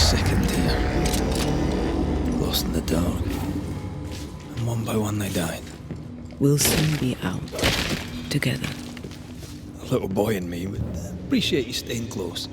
sickened here, lost in the dark, and one by one they died. We'll soon be out, together. A little boy in me would appreciate you staying close.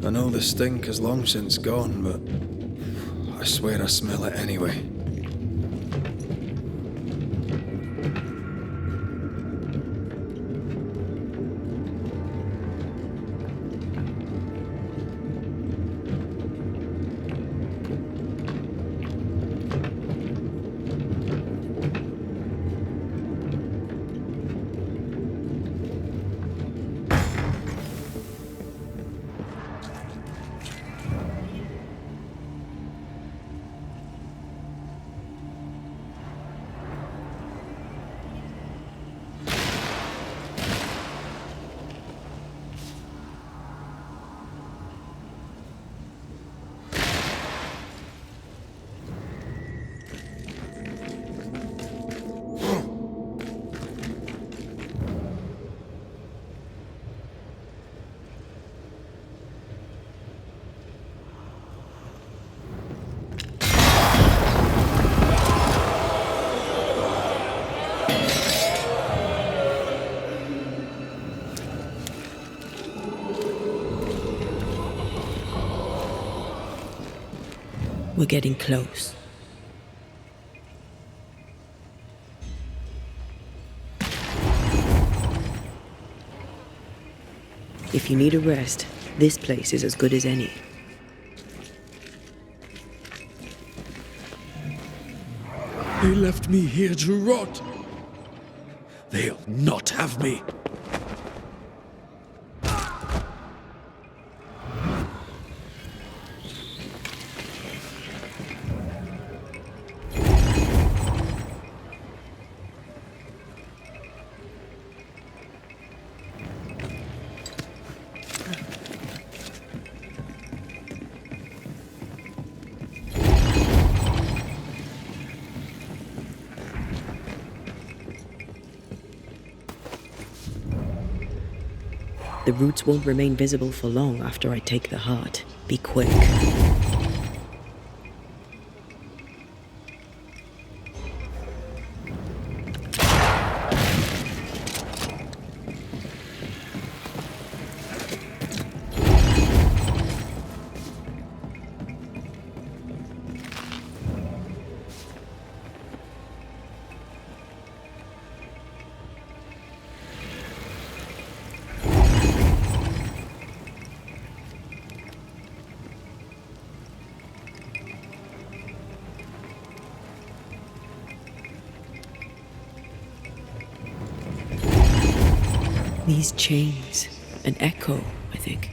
I know the stink is long since gone, but I swear I smell it anyway. We're getting close. If you need a rest, this place is as good as any. They left me here to rot. They'll not have me. The roots won't remain visible for long after I take the heart. Be quick. These chains, an echo, I think.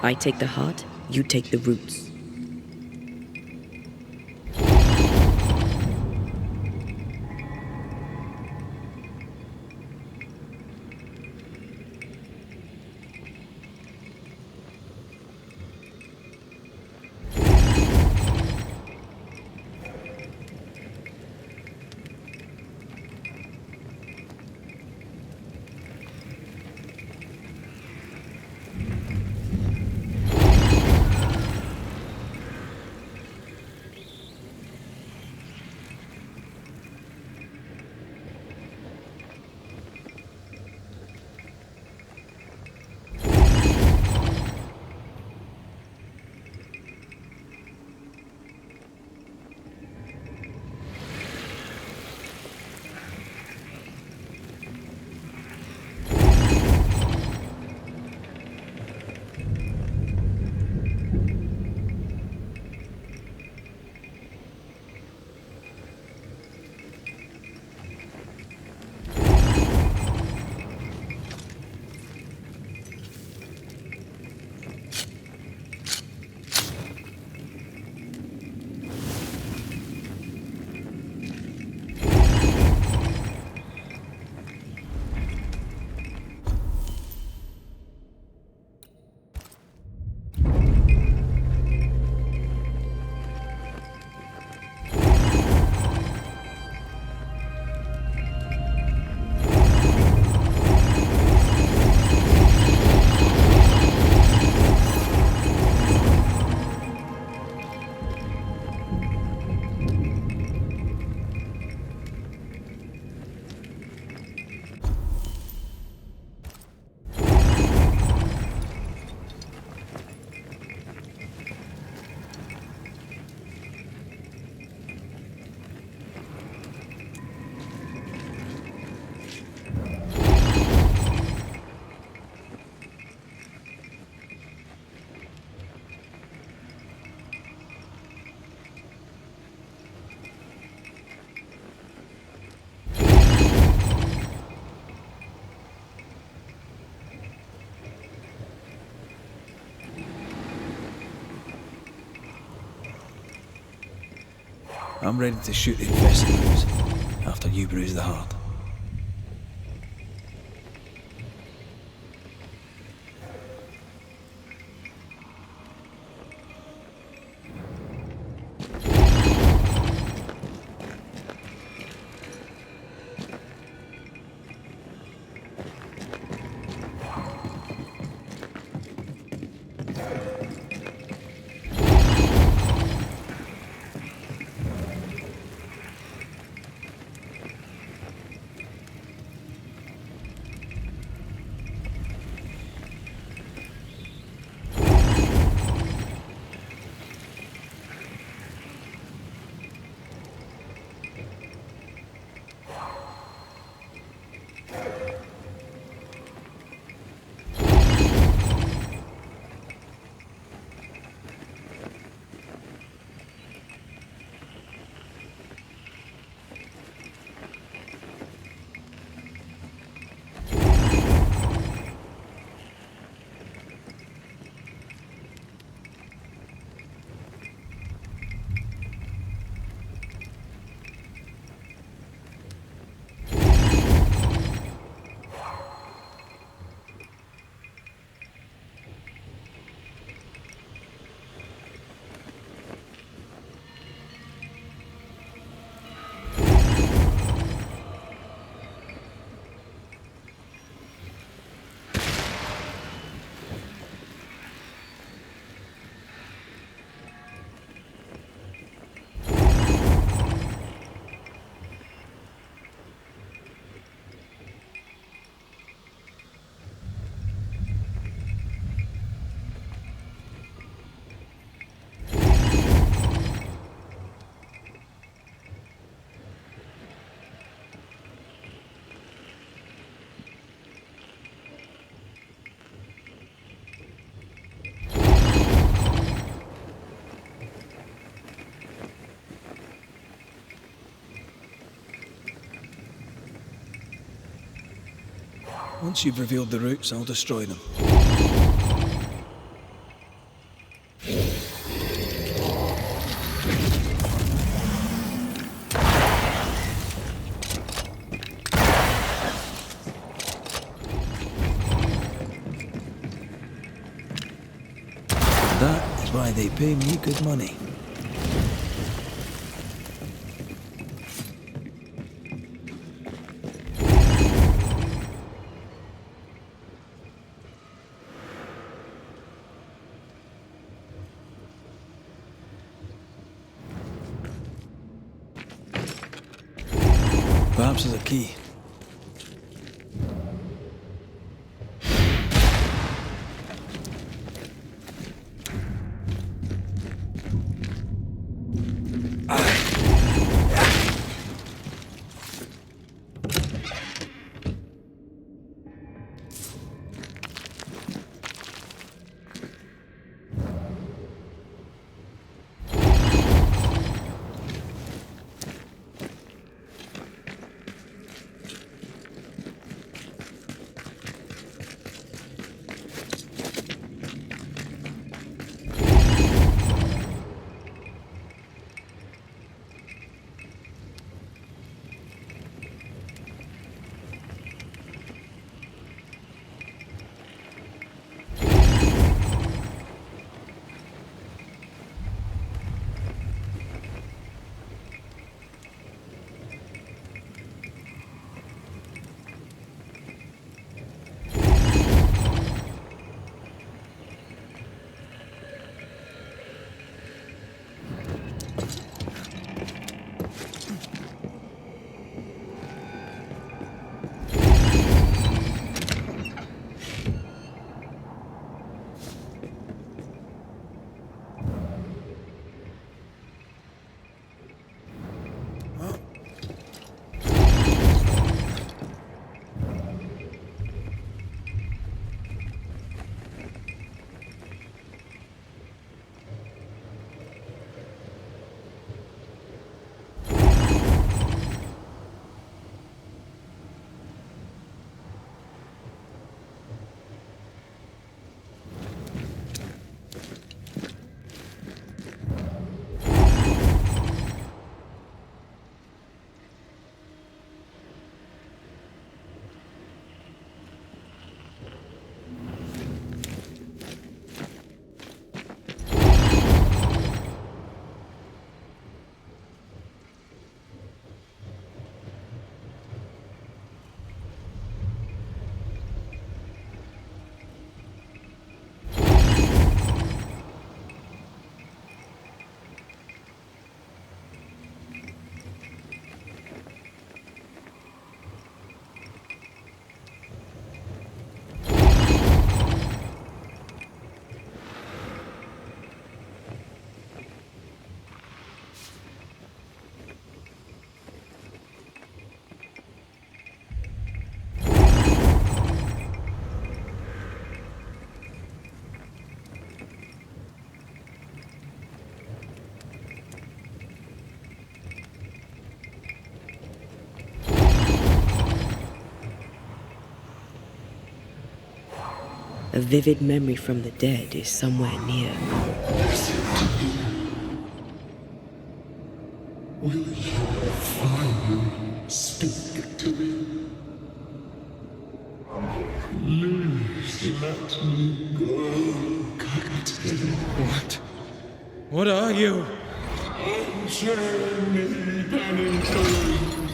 I take the heart, you take the roots. I'm ready to shoot the infested roots after you bruise the heart. Once you've revealed the roots, I'll destroy them. That is why they pay me good money. Perhaps there's a key. A vivid memory from the dead is somewhere near. Will you finally speak to me? Please let me go, Captain. What are you? Unchain me, Bennington.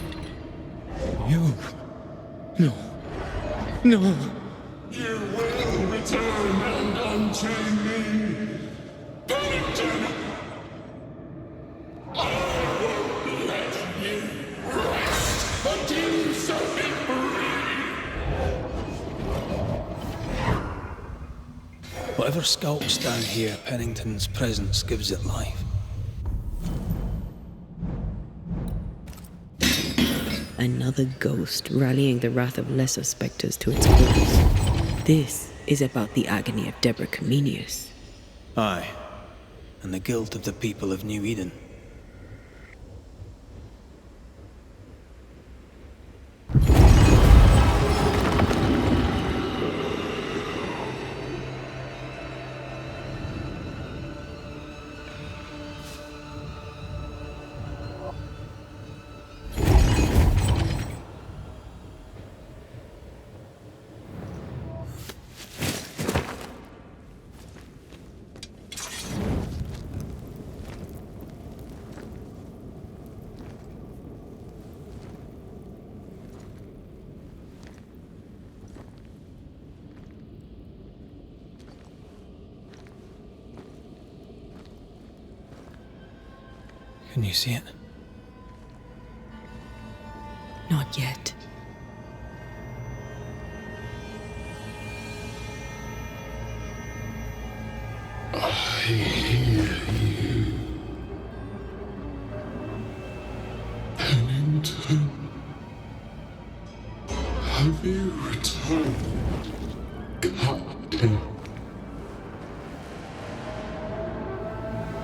You... No. No. You will return and unchain me, Bennington. I won't let you rest until you set me free. Whatever skulks down here, Pennington's presence gives it life. Another ghost rallying the wrath of lesser specters to its cause. This is about the agony of Deborah Comenius. Aye, and the guilt of the people of New Eden. Can you see it? Not yet. I hear you. Pennington. Have you returned, Captain?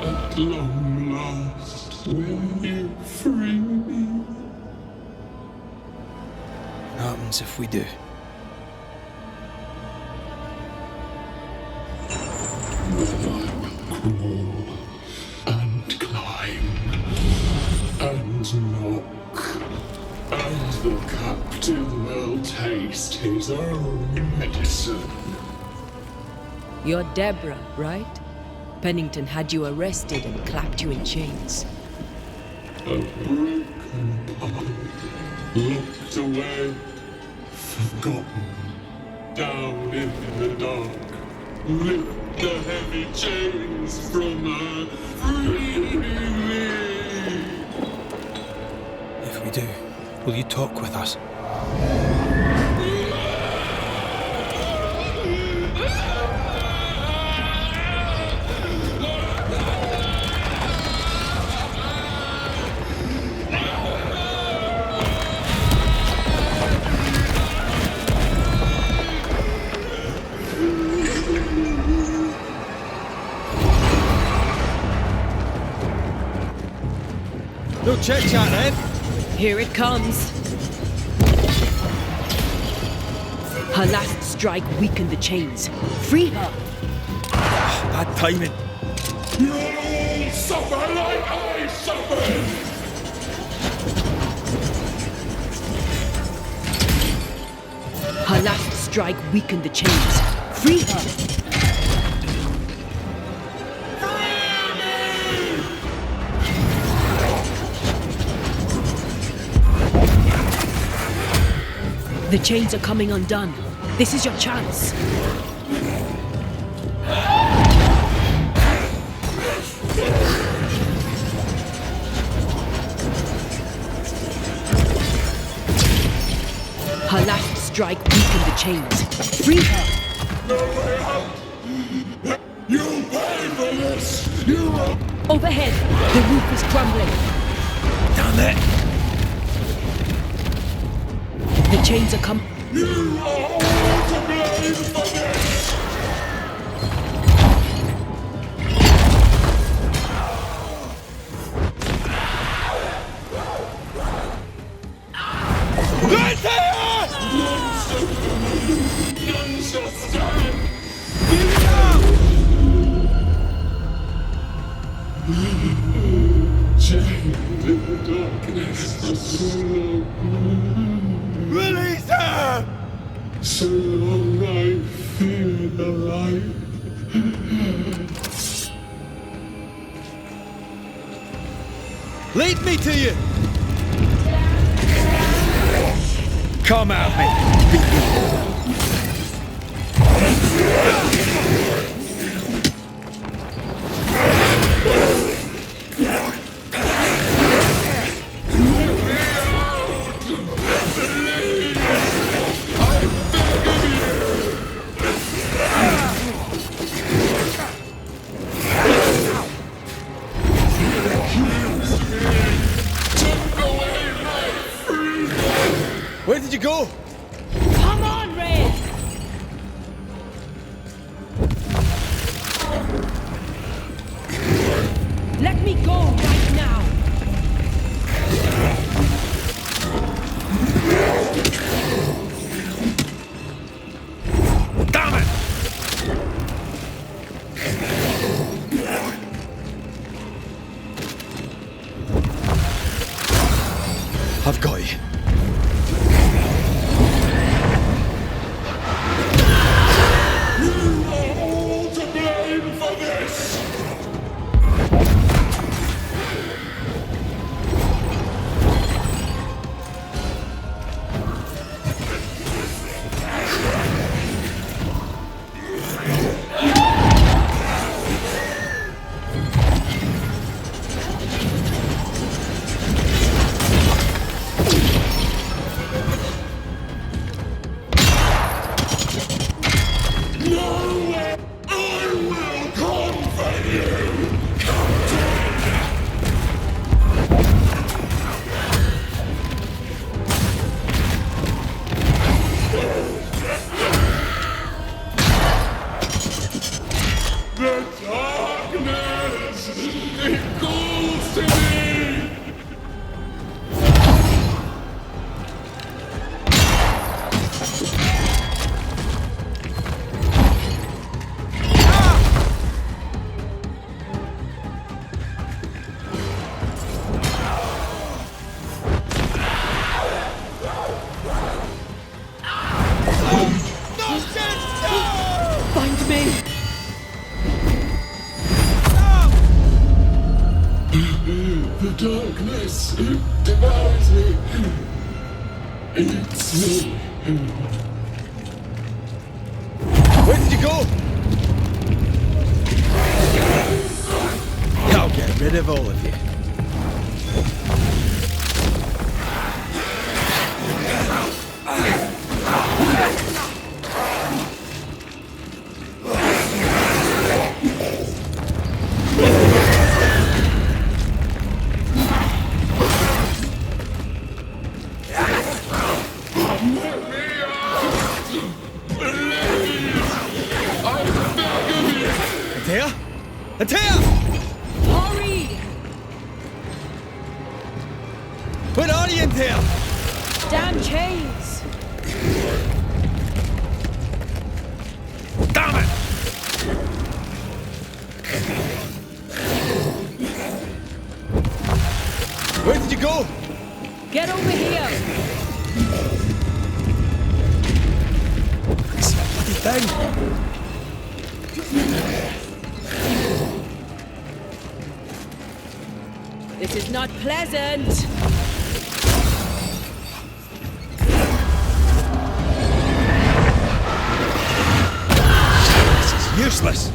At long last, will you free me? What happens if we do? Then I will crawl and climb and knock, and the captain will taste his own medicine. You're Deborah, right? Pennington had you arrested and clapped you in chains. A broken path, locked away, forgotten, down in the dark. Lift the heavy chains from her, free me. If we do, will you talk with us? No chit-chat then. Here it comes. Her last strike weakened the chains. Free her! Bad timing. You'll all suffer like I suffered! Her last strike weakened the chains. Free her! The chains are coming undone. This is your chance. Her last strike weakened the chains. Free her! No way out! You'll pay for this! You will... Overhead, the roof is crumbling. Damn it! The chains are coming. You are all to blame for this! None shall stand! Chained in the darkness for so long. Release her! So long I feared the light. Lead me to you! Come at me! Where did you go? Come on, Red! Let me go right now! Damn it! I've got you. Darkness devours me. Eats me. Where did you go? I'll get rid of all of you. Antea? Antea! Hurry! Where are you, Antea? Damn chains! Damn it! Where did you go? Get over here! It's a bloody thing. This is not pleasant! This is useless.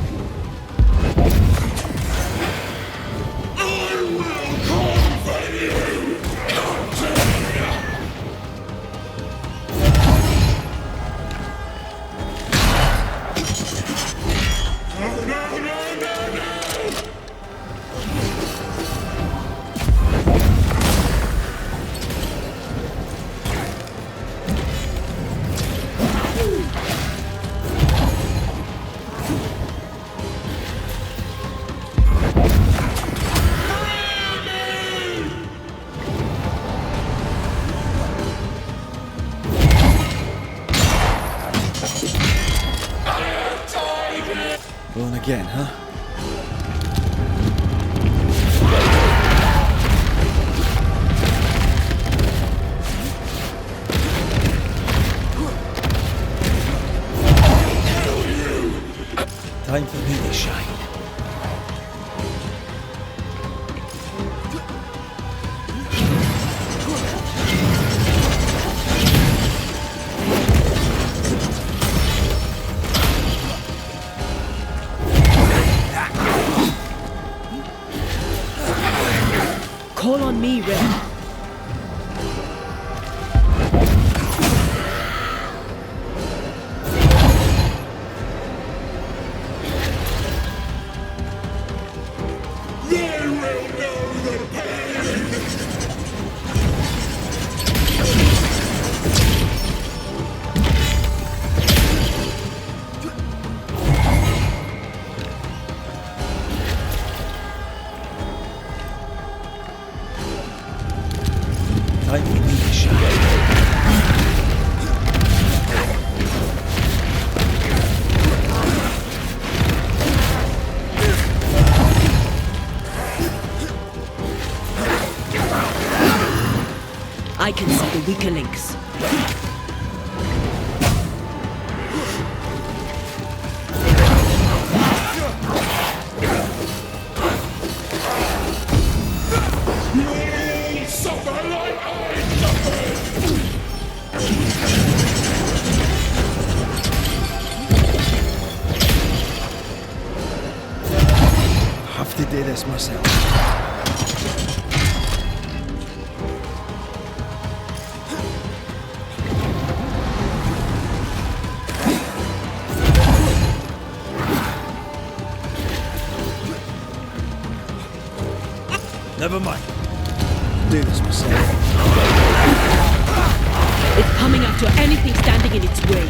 Going again, huh? Time for me to shine. Call on me, Ren. They will know the pain. Time for me to shine. I can see the weaker links. You suffer like I suffered. Have to do this myself. Never mind. Do this myself. It's coming after anything standing in its way.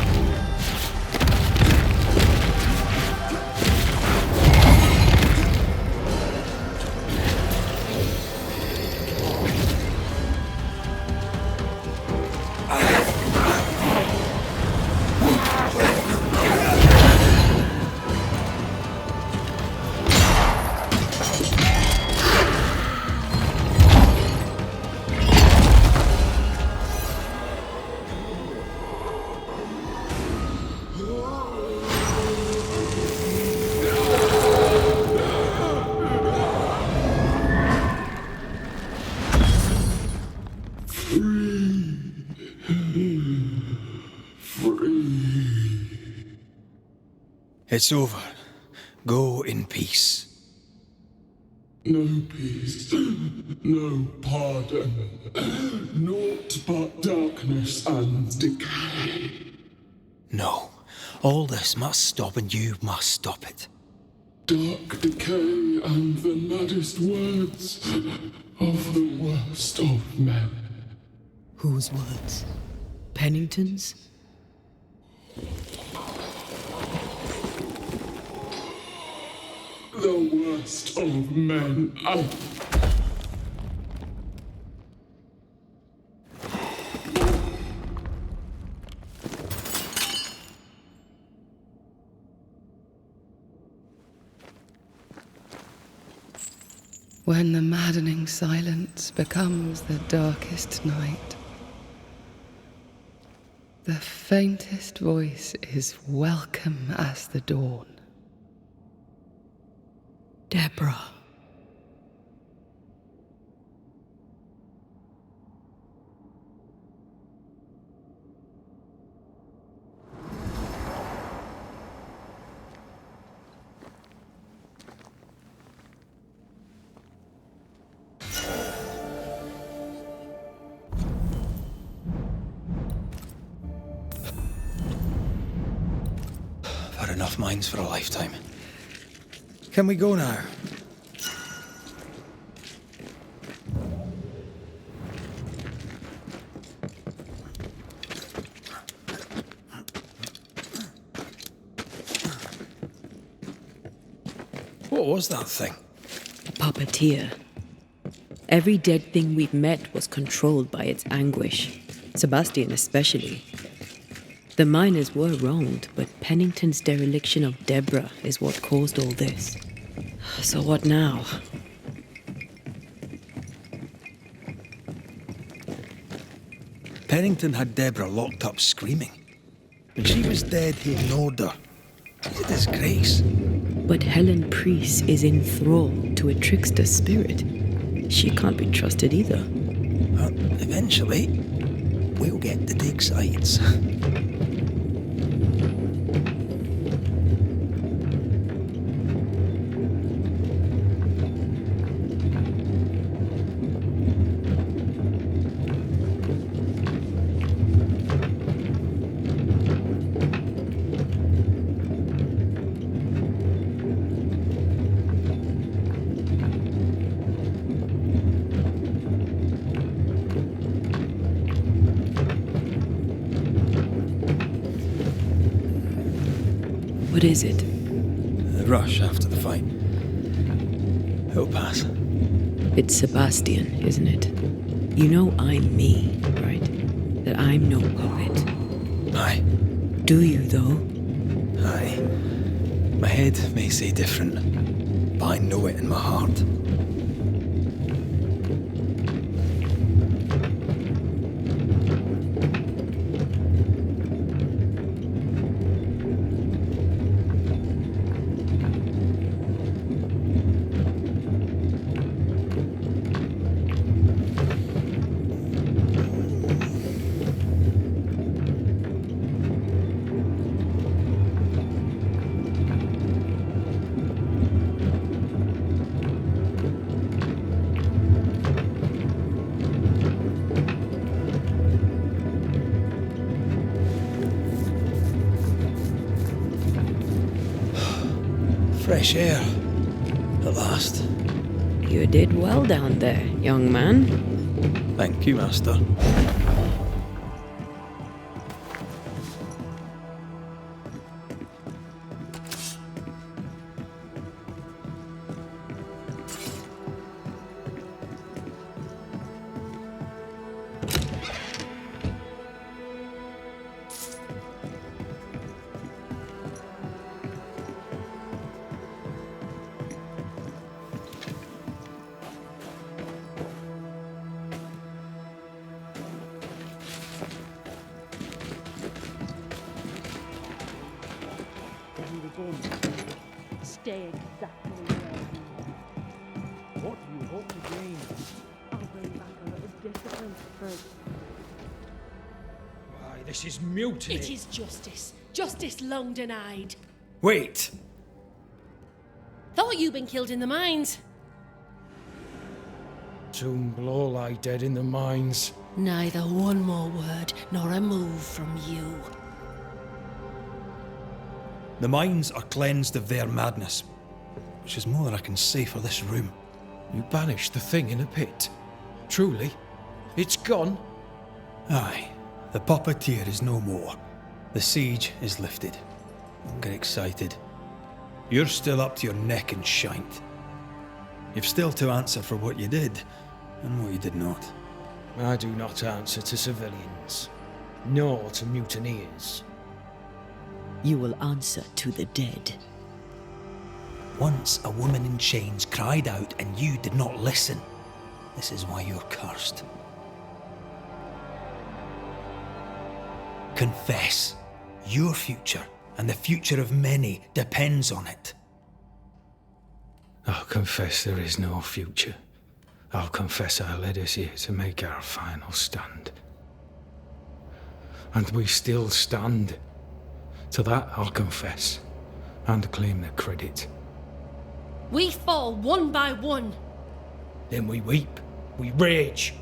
It's over. Go in peace. No peace, no pardon, naught but darkness and decay. No. All this must stop and you must stop it. Dark decay and the maddest words of the worst of men. Whose words? Pennington's? The worst of men. When the maddening silence becomes the darkest night, the faintest voice is welcome as the dawn. Deborah. I've had enough minds for a lifetime. Can we go now? What was that thing? A puppeteer. Every dead thing we've met was controlled by its anguish. Sebastian especially. The miners were wronged, but Pennington's dereliction of Deborah is what caused all this. So what now? Pennington had Deborah locked up screaming. When she was dead, he ignored her. It's a disgrace. But Helen Priest is in thrall to a trickster spirit. She can't be trusted either. But eventually, we'll get to take sides. What is it? The rush after the fight. It'll pass. It's Sebastian, isn't it? You know I'm me, right? That I'm no puppet. Aye. Do you, though? Aye. My head may say different, but I know it in my heart. Fresh air. At last. You did well down there, young man. Thank you, Master. Stay exactly where you are. What do you hope to gain? I'll bring back a little discipline first. Why this is mutiny. It is justice. Justice long denied. Wait! Thought you'd been killed in the mines. Soon will all lie dead in the mines. Neither one more word nor a move from you. The mines are cleansed of their madness, which is more than I can say for this room. You banished the thing in a pit. Truly, it's gone. Aye, the puppeteer is no more. The siege is lifted. Don't get excited. You're still up to your neck in shite. You've still to answer for what you did, and what you did not. I do not answer to civilians, nor to mutineers. You will answer to the dead. Once a woman in chains cried out and you did not listen. This is why you're cursed. Confess. Your future and the future of many depends on it. I'll confess there is no future. I'll confess I led us here to make our final stand. And we still stand. To that I'll confess, and claim the credit. We fall one by one. Then we weep, we rage,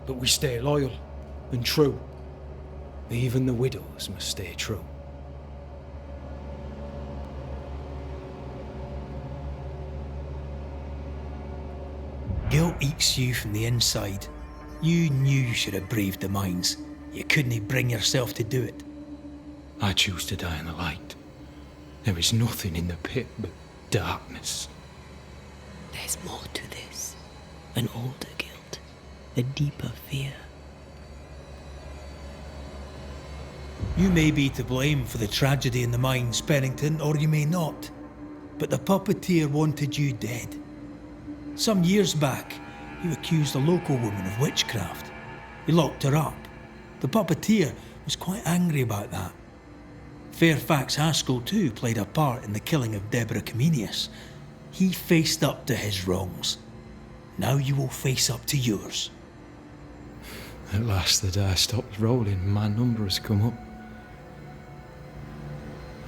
but we stay loyal and true. Even the widows must stay true. Guilt eats you from the inside. You knew you should have braved the mines. You couldn't bring yourself to do it. I choose to die in the light. There is nothing in the pit but darkness. There's more to this. An older guilt. A deeper fear. You may be to blame for the tragedy in the mines, Pennington, or you may not. But the puppeteer wanted you dead. Some years back, you accused a local woman of witchcraft. You locked her up. The puppeteer was quite angry about that. Fairfax Haskell too played a part in the killing of Deborah Comenius. He faced up to his wrongs. Now you will face up to yours. At last the die stops rolling and my number has come up.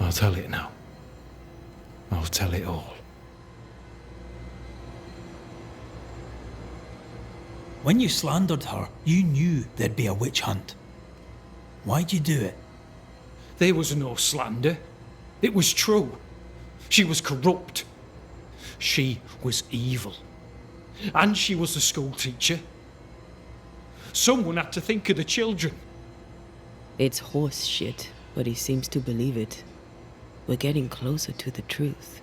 I'll tell it now. I'll tell it all. When you slandered her, you knew there'd be a witch hunt. Why'd you do it? There was no slander. It was true. She was corrupt. She was evil. And she was a school teacher. Someone had to think of the children. It's horse shit, but he seems to believe it. We're getting closer to the truth.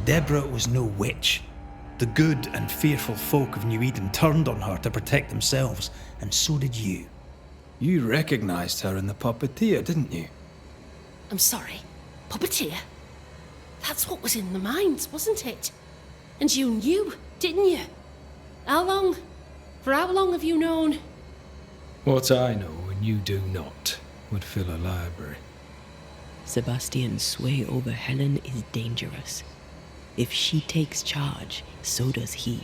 Deborah was no witch. The good and fearful folk of New Eden turned on her to protect themselves, and so did you. You recognized her in the puppeteer, didn't you? I'm sorry. Puppeteer? That's what was in the mines, wasn't it? And you knew, didn't you? How long? For how long have you known? What I know and you do not would fill a library. Sebastian's sway over Helen is dangerous. If she takes charge, so does he.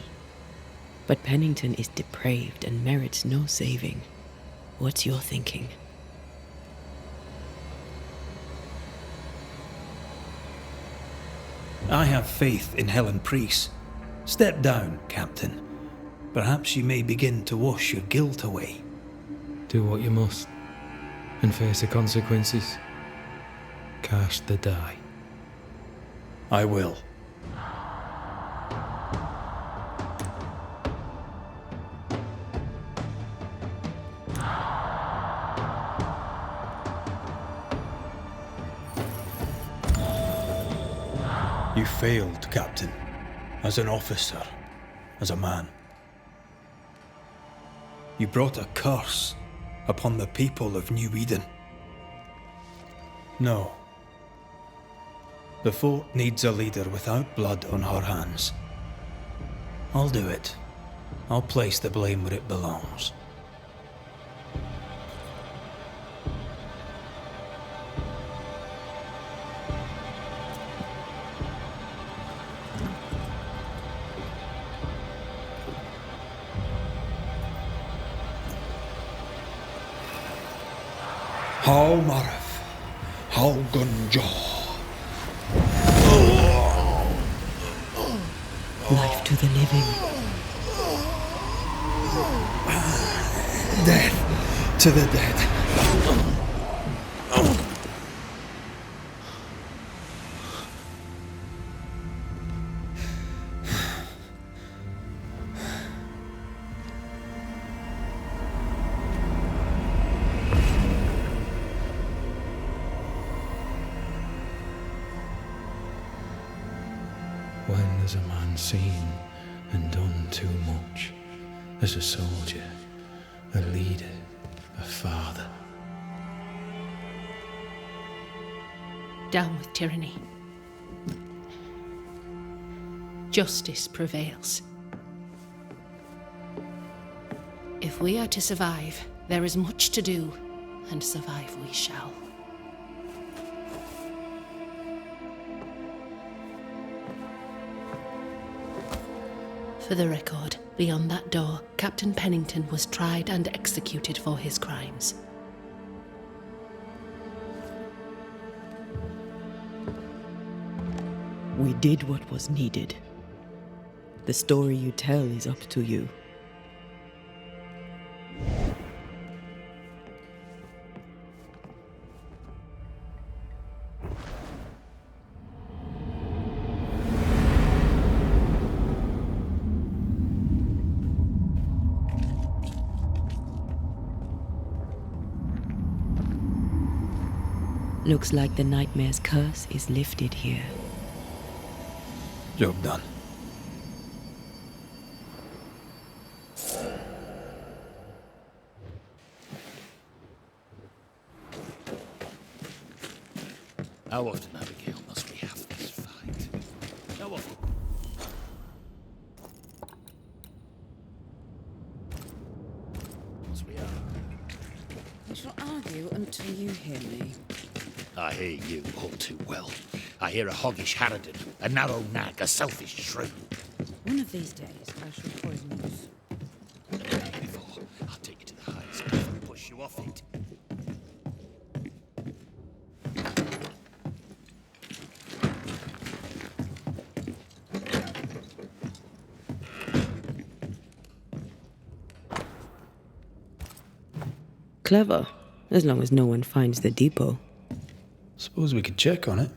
But Pennington is depraved and merits no saving. What's your thinking? I have faith in Helen Priest. Step down, Captain. Perhaps you may begin to wash your guilt away. Do what you must, and face the consequences. Cast the die. I will. You failed, Captain. As an officer, as a man. You brought a curse upon the people of New Eden. No. The fort needs a leader without blood on her hands. I'll do it. I'll place the blame where it belongs. Hal Marif, Hal Gunjaw. Life to the living. Death to the dead. When has a man seen and done too much? As a soldier, a leader, a father. Down with tyranny. Justice prevails. If we are to survive, there is much to do, and survive we shall. For the record, beyond that door, Captain Pennington was tried and executed for his crimes. We did what was needed. The story you tell is up to you. Looks like the nightmare's curse is lifted here. Job done. How often, Abigail, must we have this fight? How often? Once we are. I shall argue until you hear me. I hear you all too well. I hear a hoggish harridan, a narrow nag, a selfish shrew. One of these days, I shall poison you. Before, I'll take you to the highest cliff and push you off it. Clever, as long as no one finds the depot. Suppose we could check on it.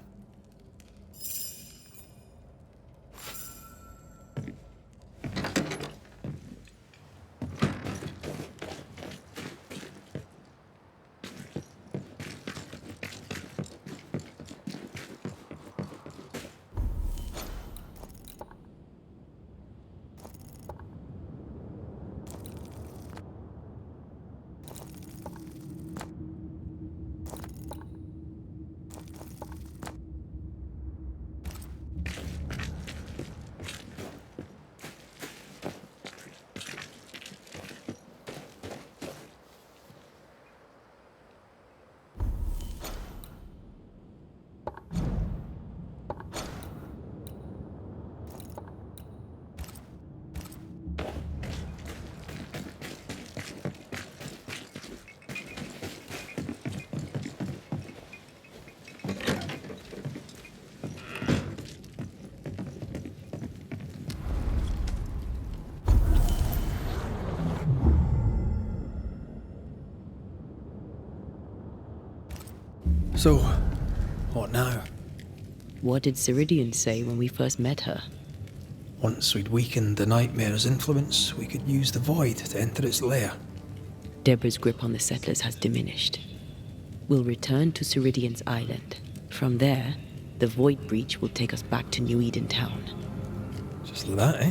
So, what now? What did Ceridian say when we first met her? Once we'd weakened the nightmare's influence, we could use the void to enter its lair. Deborah's grip on the settlers has diminished. We'll return to Ceridian's island. From there, the void breach will take us back to New Eden Town. Just like that, eh?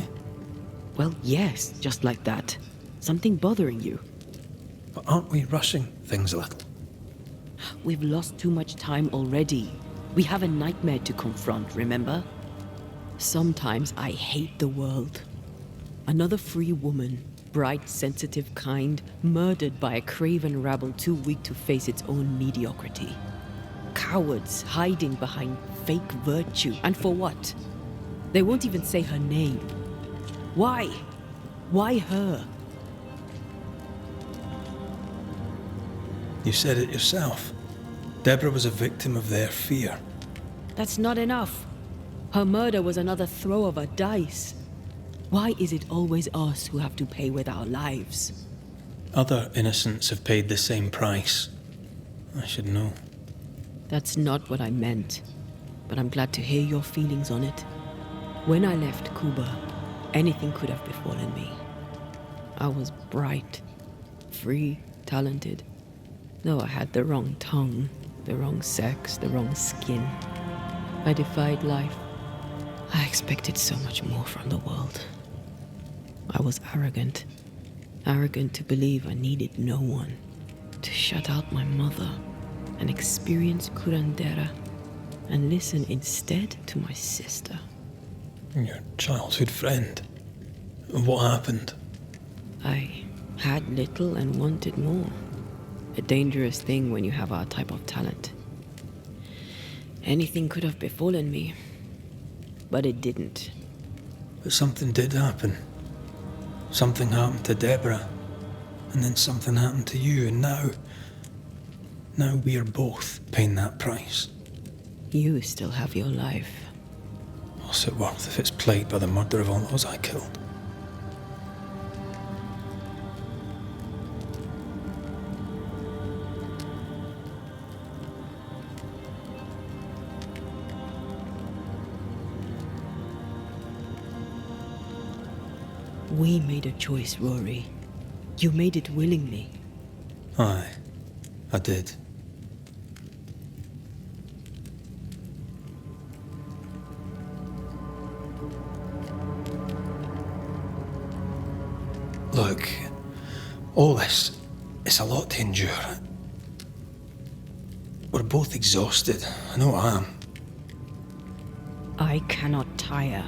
Well, yes, just like that. Something bothering you. But aren't we rushing things a little? We've lost too much time already. We have a nightmare to confront, remember? Sometimes I hate the world. Another free woman, bright, sensitive, kind, murdered by a craven rabble too weak to face its own mediocrity. Cowards hiding behind fake virtue. And for what? They won't even say her name. Why? Why her? You said it yourself. Deborah was a victim of their fear. That's not enough. Her murder was another throw of a dice. Why is it always us who have to pay with our lives? Other innocents have paid the same price. I should know. That's not what I meant, but I'm glad to hear your feelings on it. When I left Cuba, anything could have befallen me. I was bright, free, talented. Though I had the wrong tongue, the wrong sex, the wrong skin. I defied life. I expected so much more from the world. I was arrogant. Arrogant to believe I needed no one. To shut out my mother and experience curandera and listen instead to my sister. Your childhood friend. What happened? I had little and wanted more. A dangerous thing when you have our type of talent. Anything could have befallen me, but it didn't. But something did happen. Something happened to Deborah, and then something happened to you, and now we're both paying that price. You still have your life. What's it worth if it's plagued by the murder of all those I killed? We made a choice, Rory. You made it willingly. Aye, I did. Look, all this, it's a lot to endure. We're both exhausted. I know I am. I cannot tire.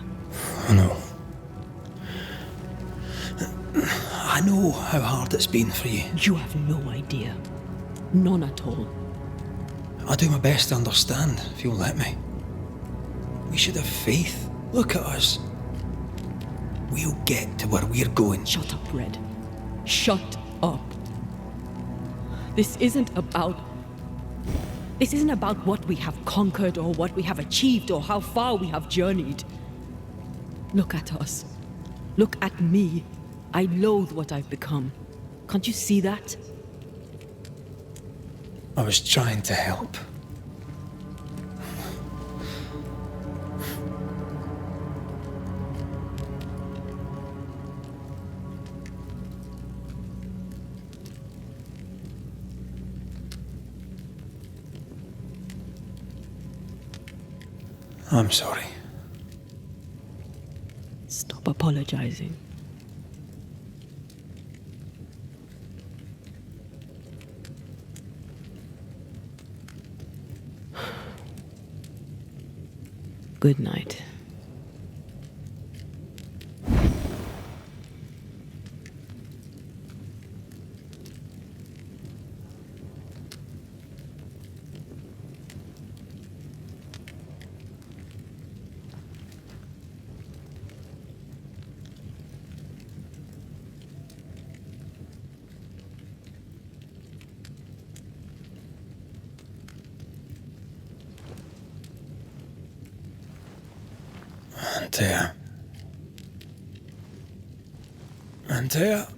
I know. I know how hard it's been for you. You have no idea. None at all. I'll do my best to understand, if you'll let me. We should have faith. Look at us. We'll get to where we're going. Shut up, Red. Shut up. This isn't about what we have conquered or what we have achieved or how far we have journeyed. Look at us. Look at me. I loathe what I've become. Can't you see that? I was trying to help. I'm sorry. Stop apologizing. Good night. Antea. Antea.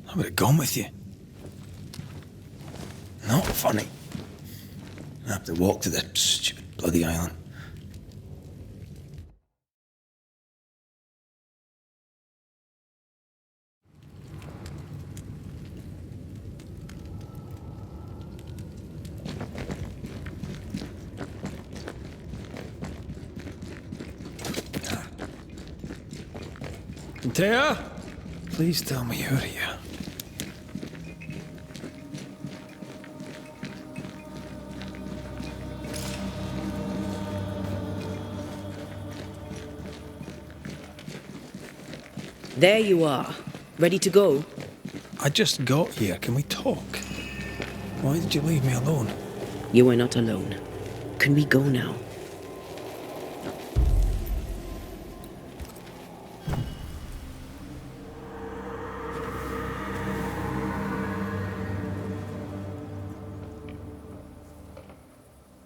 I would have gone with you. Not funny. I have to walk to the stupid bloody island. Antea? Please tell me you're here. There you are. Ready to go? I just got here. Can we talk? Why did you leave me alone? You are not alone. Can we go now?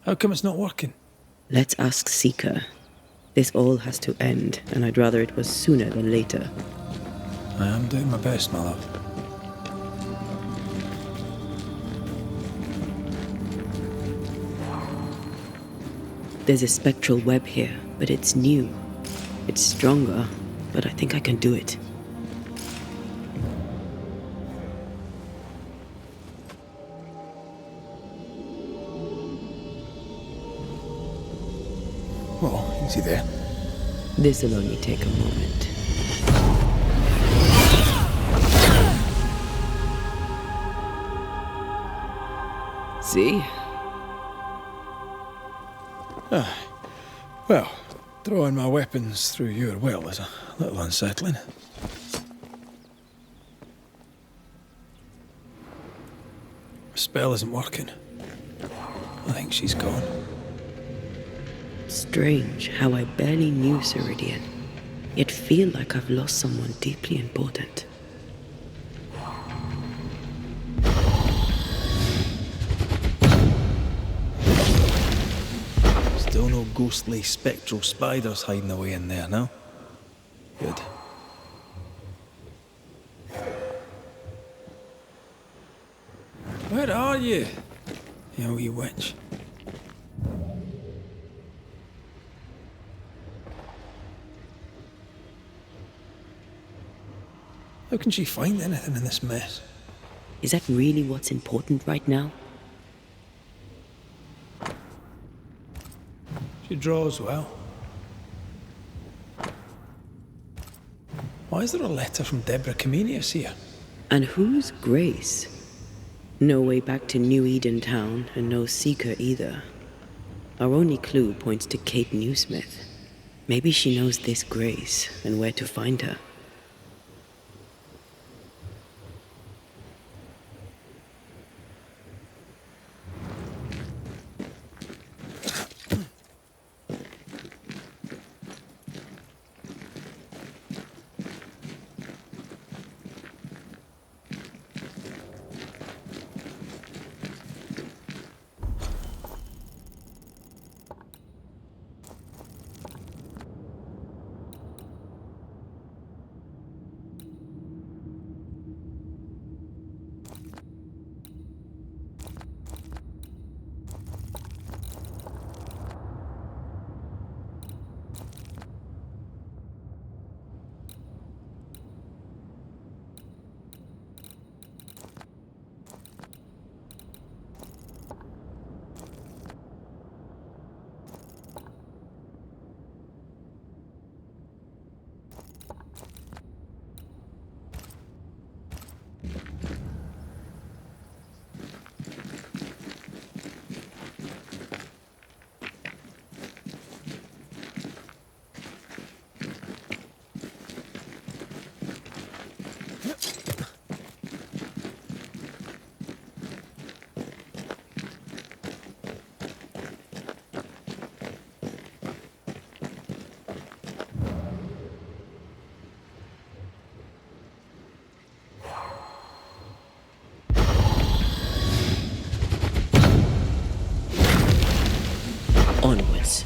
How come it's not working? Let's ask Seeker. This all has to end, and I'd rather it was sooner than later. I am doing my best, my love. There's a spectral web here, but it's new. It's stronger, but I think I can do it. Oh, easy there. This'll only take a moment. See? Well, drawing my weapons through your will is a little unsettling. The spell isn't working. I think she's gone. Strange how I barely knew Ceridian, yet feel like I've lost someone deeply important. Still no ghostly spectral spiders hiding away in there, no? Good. Where are you? You wee witch. How can she find anything in this mess? Is that really what's important right now? She draws well. Why is there a letter from Deborah Comenius here? And who's Grace? No way back to New Eden Town, and no Seeker either. Our only clue points to Kate Newsmith. Maybe she knows this Grace, and where to find her. Onwards.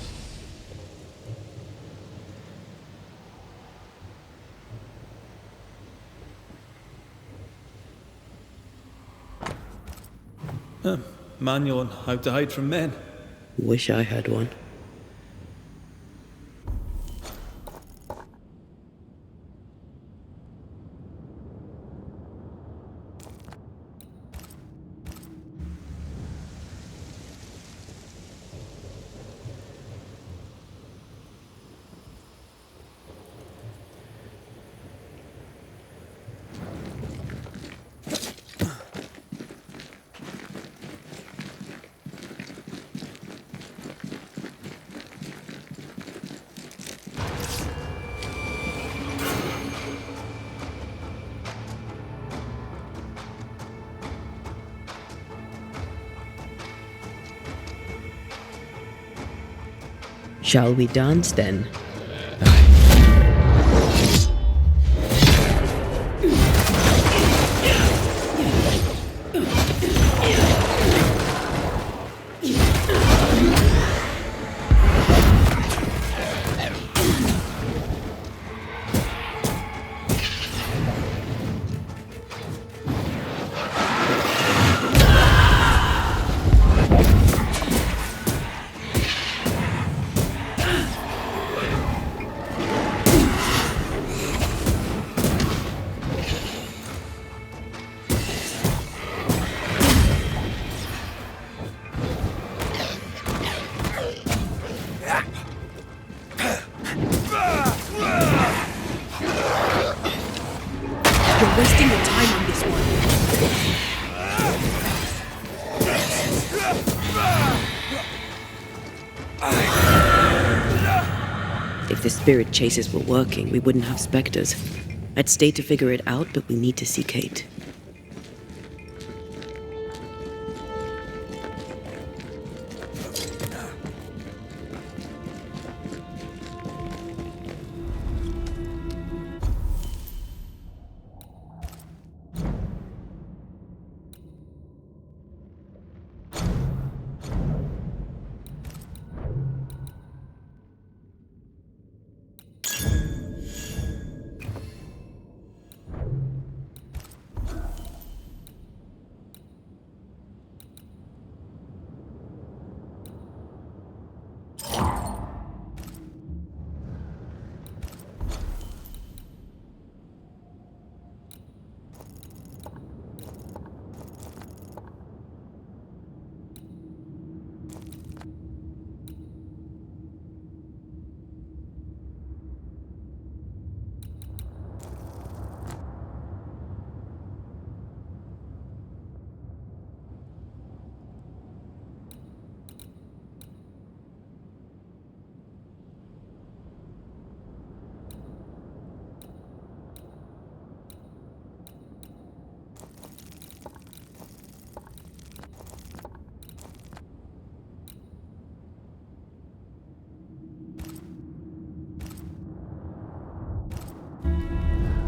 Manual on how to hide from men. Wish I had one. Shall we dance then? time on this one. If the spirit chases were working, we wouldn't have specters. I'd stay to figure it out, but we need to see Kate.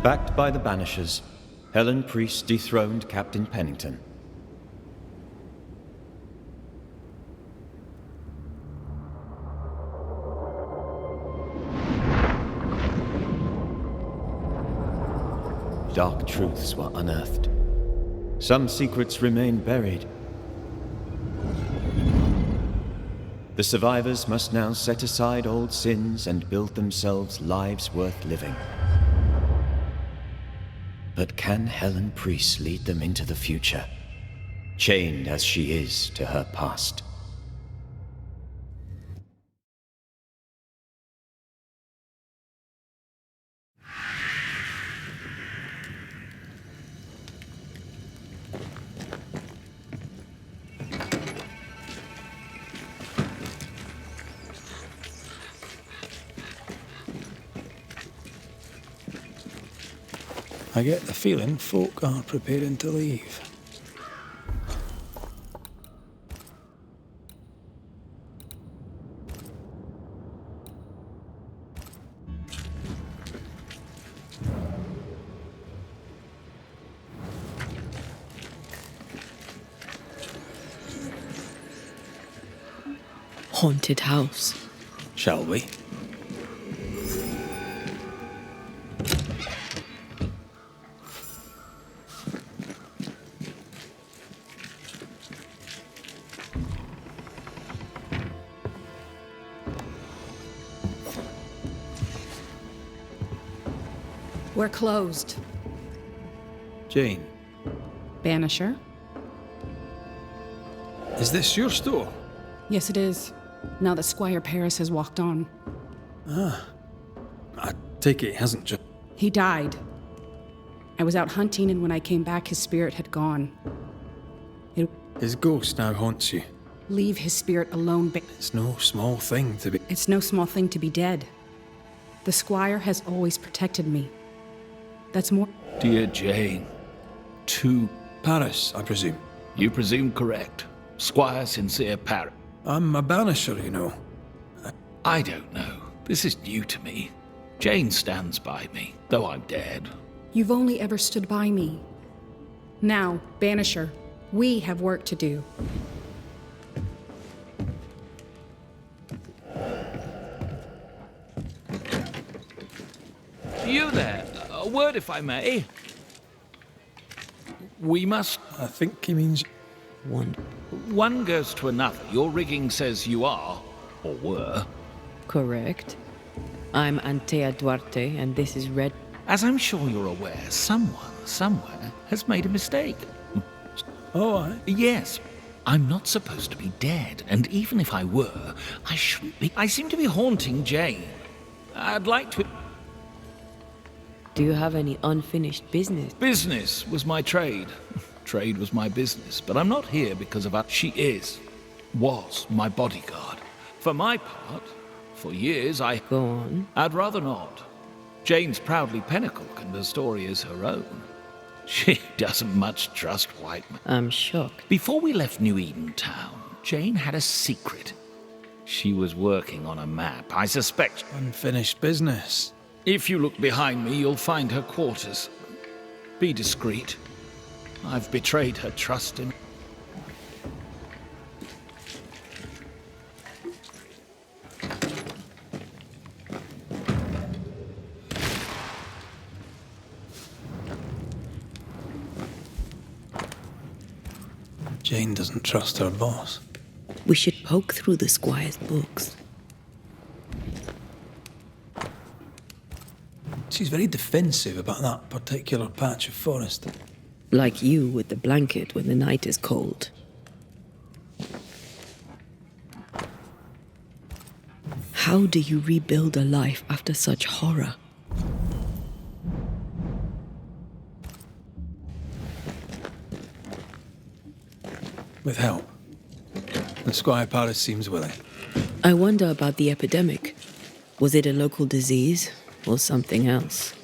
Backed by the Banishers, Helen Priest dethroned Captain Pennington. Dark truths were unearthed. Some secrets remain buried. The survivors must now set aside old sins and build themselves lives worth living. But can Helen Priest lead them into the future, chained as she is to her past? I get the feeling folk are preparing to leave. Haunted house. Shall we? We're closed. Jane, Banisher? is this your store? Yes, it is. Now that Squire Paris has walked on. I take it he hasn't just... He died. I was out hunting, and when I came back, his spirit had gone. His ghost now haunts you. Leave his spirit alone, It's no small thing to be... It's no small thing to be dead. The Squire has always protected me. That's more... Dear Jane, to Paris, I presume. you presume correct. Squire Sincere Parrot. I'm a banisher, you know. I don't know. This is new to me. Jane stands by me, though I'm dead. You've only ever stood by me. Now, Banisher, we have work to do. You there? A word, if I may. We must... I think he means... One goes to another. Your rigging says you are, or were. Correct. I'm Antea Duarte, and this is Red. As I'm sure you're aware, someone, somewhere, has made a mistake. Oh, aye. Yes. I'm not supposed to be dead, and even if I were, I shouldn't be. I seem to be haunting Jane. I'd like to... Do you have any unfinished business? Business was my trade. Trade was my business. But I'm not here because of her. She was my bodyguard. For my part, for years Go on. I'd rather not. Jane's proudly Pinnacle, and the story is her own. She doesn't much trust white men. I'm shocked. Before we left New Eden Town, Jane had a secret. She was working on a map. I suspect... Unfinished business. If you look behind me, you'll find her quarters. Be discreet. I've betrayed her trust in... Jane doesn't trust her boss. We should poke through the Squire's books. She's very defensive about that particular patch of forest. Like you with the blanket when the night is cold. How do you rebuild a life after such horror? With help. The Squire Paris seems willing. I wonder about the epidemic. Was it a local disease or something else?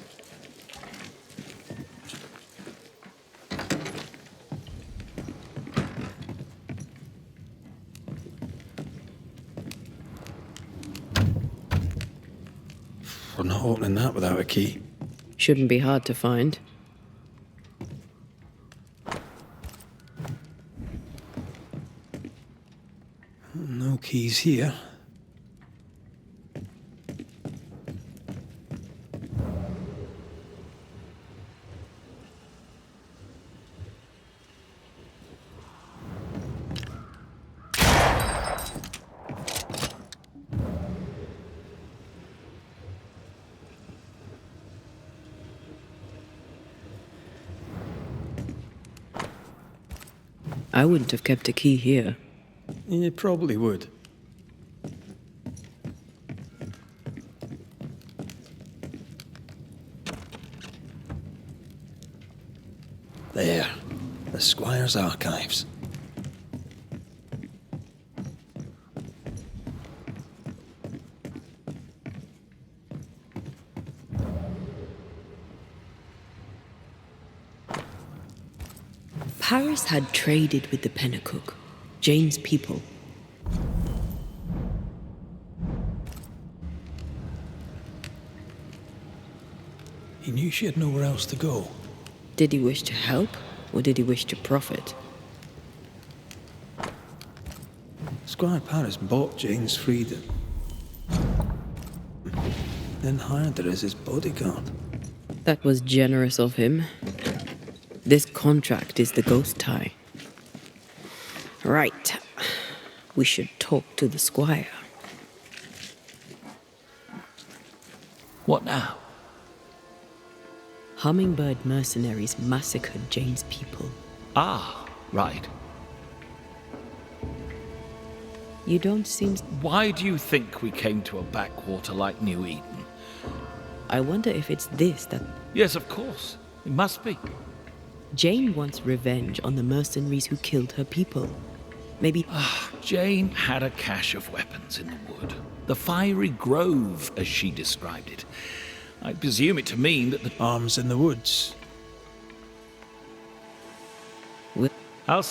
We're not opening that without a key. Shouldn't be hard to find. No keys here. I wouldn't have kept a key here. You probably would. There. The Squire's archives. Paris had traded with the Pennacook, Jane's people. He knew she had nowhere else to go. Did he wish to help, or did he wish to profit? Squire Paris bought Jane's freedom, then hired her as his bodyguard. That was generous of him. This contract is the ghost tie. Right. We should talk to the Squire. What now? Hummingbird mercenaries massacred Jane's people. Ah, right. You don't seem... Why do you think we came to a backwater like New Eden? I wonder if it's this that... Yes, of course. It must be. Jane wants revenge on the mercenaries who killed her people. Maybe... Jane had a cache of weapons in the wood. The fiery grove, as she described it. I presume it to mean that the... Arms in the woods. I'll...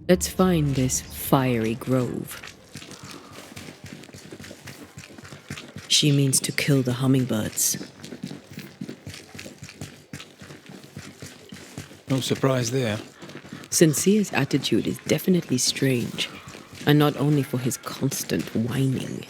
Let's find this fiery grove. She means to kill the hummingbirds. No surprise there. Sincere's attitude is definitely strange, and not only for his constant whining.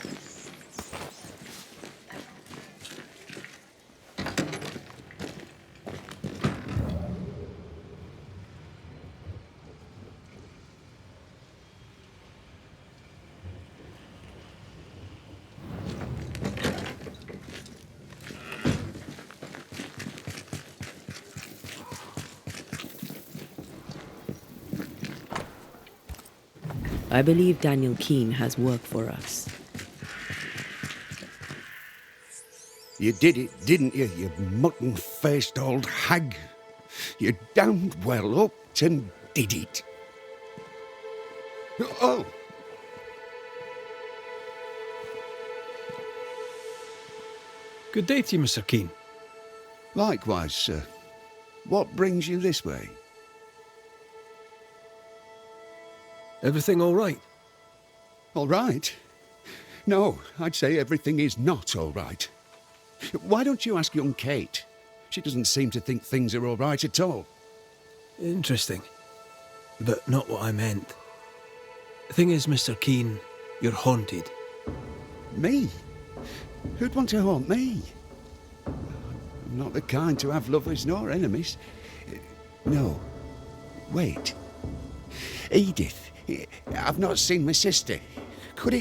I believe Daniel Keene has work for us. You did it, didn't you, you mutton-faced old hag? You damned well upped and did it. Oh! Good day to you, Mr. Keene. Likewise, sir. What brings you this way? Everything all right? All right? No, I'd say everything is not all right. Why don't you ask young Kate? She doesn't seem to think things are all right at all. Interesting. But not what I meant. The thing is, Mr. Keene, you're haunted. Me? Who'd want to haunt me? I'm not the kind to have lovers nor enemies. No. Wait. Edith. I've not seen my sister. Could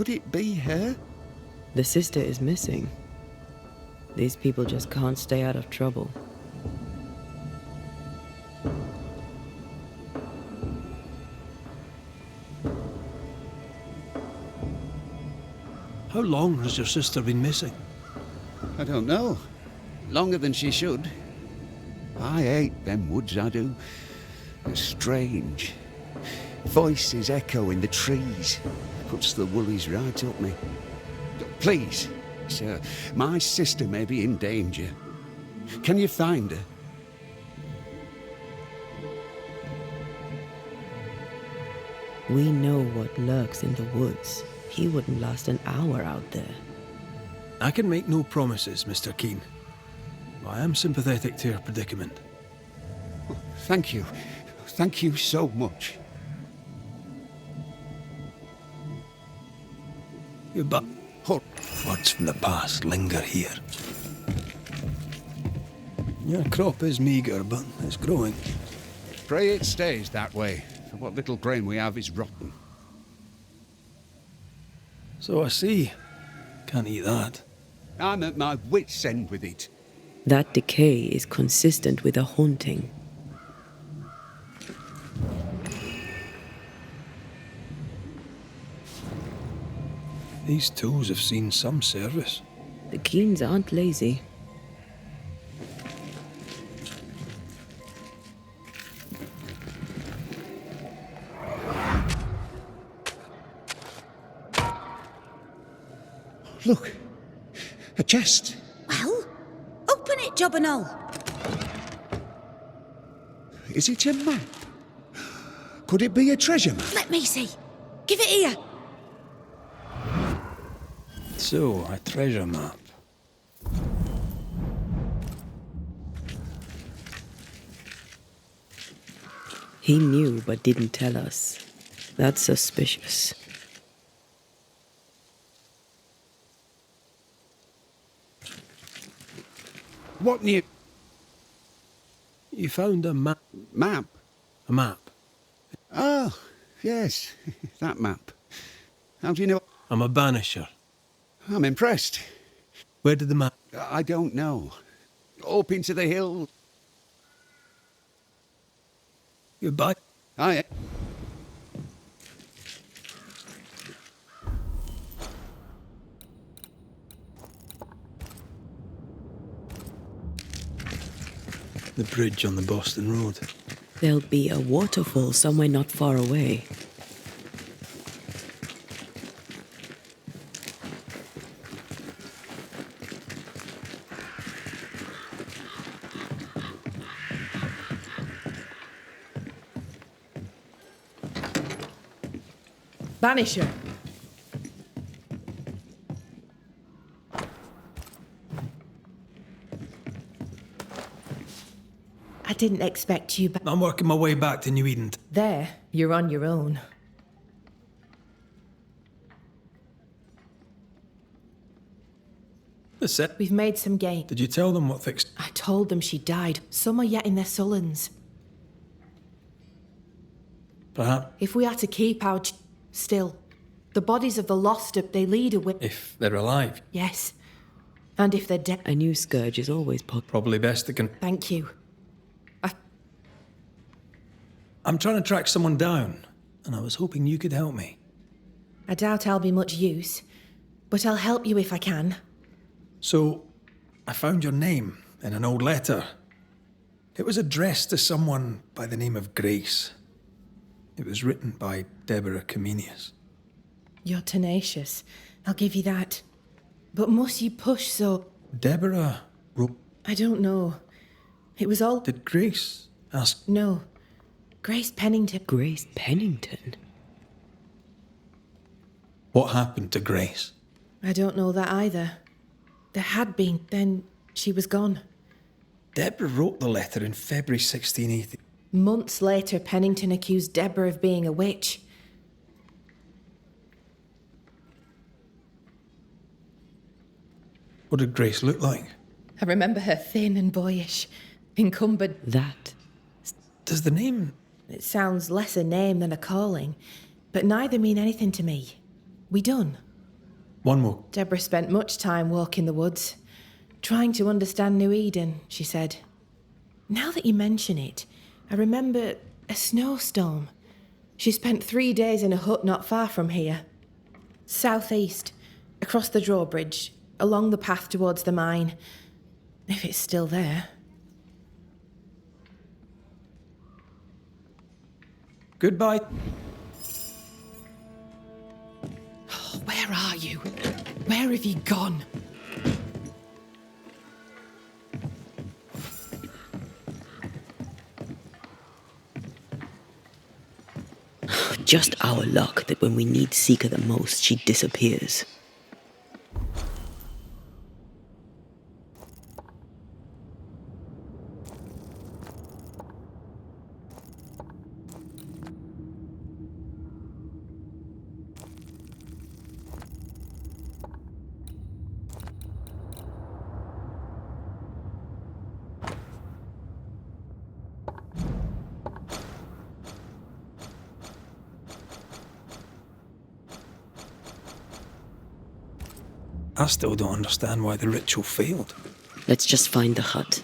it be her? The sister is missing. These people just can't stay out of trouble. How long has your sister been missing? I don't know. Longer than she should. I hate them woods, I do. They're strange. Voices echo in the trees. Puts the woolies right up me. Please, sir, my sister may be in danger. Can you find her? We know what lurks in the woods. He wouldn't last an hour out there. I can make no promises, Mr. Keene. I am sympathetic to your predicament. Oh, thank you. Thank you so much. But words from the past linger here. Your crop is meagre, but it's growing. Pray it stays that way, for what little grain we have is rotten. So I see. Can't eat that. I'm at my wit's end with it. That decay is consistent with a haunting. These tools have seen some service. The Keenes aren't lazy. Look, a chest. Well, open it, Job and all. Is it a map? Could it be a treasure map? Let me see. Give it here. So, a treasure map. He knew but didn't tell us. That's suspicious. What new? You found a map. Map? A map. Oh, yes, that map. How do you know? I'm a banisher. I'm impressed. Where did the map? I don't know. Up into the hill. Goodbye. Aye. The bridge on the Boston Road. There'll be a waterfall somewhere not far away. Banisher. I didn't expect you back. I'm working my way back to New Eden. There, you're on your own. That's it. We've made some gain. Did you tell them what fixed? I told them she died. Some are yet in their sullens. Perhaps. If we are to keep our still, the bodies of the lost, they lead a way. If they're alive. Yes. And if they're dead. A new scourge is always Probably best they can. Thank you. I'm trying to track someone down. and I was hoping you could help me. I doubt I'll be much use, but I'll help you if I can. So, I found your name in an old letter. It was addressed to someone by the name of Grace. It was written by Deborah Comenius. You're tenacious. I'll give you that. But must you push so... Deborah wrote... I don't know. It was all... Did Grace ask... No. Grace Pennington. Grace Pennington? What happened to Grace? I don't know that either. There had been, then she was gone. Deborah wrote the letter in February 1680. Months later, Pennington accused Deborah of being a witch. What did Grace look like? I remember her thin and boyish, encumbered. That. Does the name... It sounds less a name than a calling, but neither mean anything to me. We done. One more. Deborah spent much time walking the woods, trying to understand New Eden, she said. Now that you mention it, I remember a snowstorm. She spent 3 days in a hut not far from here. Southeast, across the drawbridge, along the path towards the mine. If it's still there. Goodbye. Oh, where are you? Where have you gone? Just our luck that when we need Seeker the most, she disappears. I still don't understand why the ritual failed. Let's just find the hut.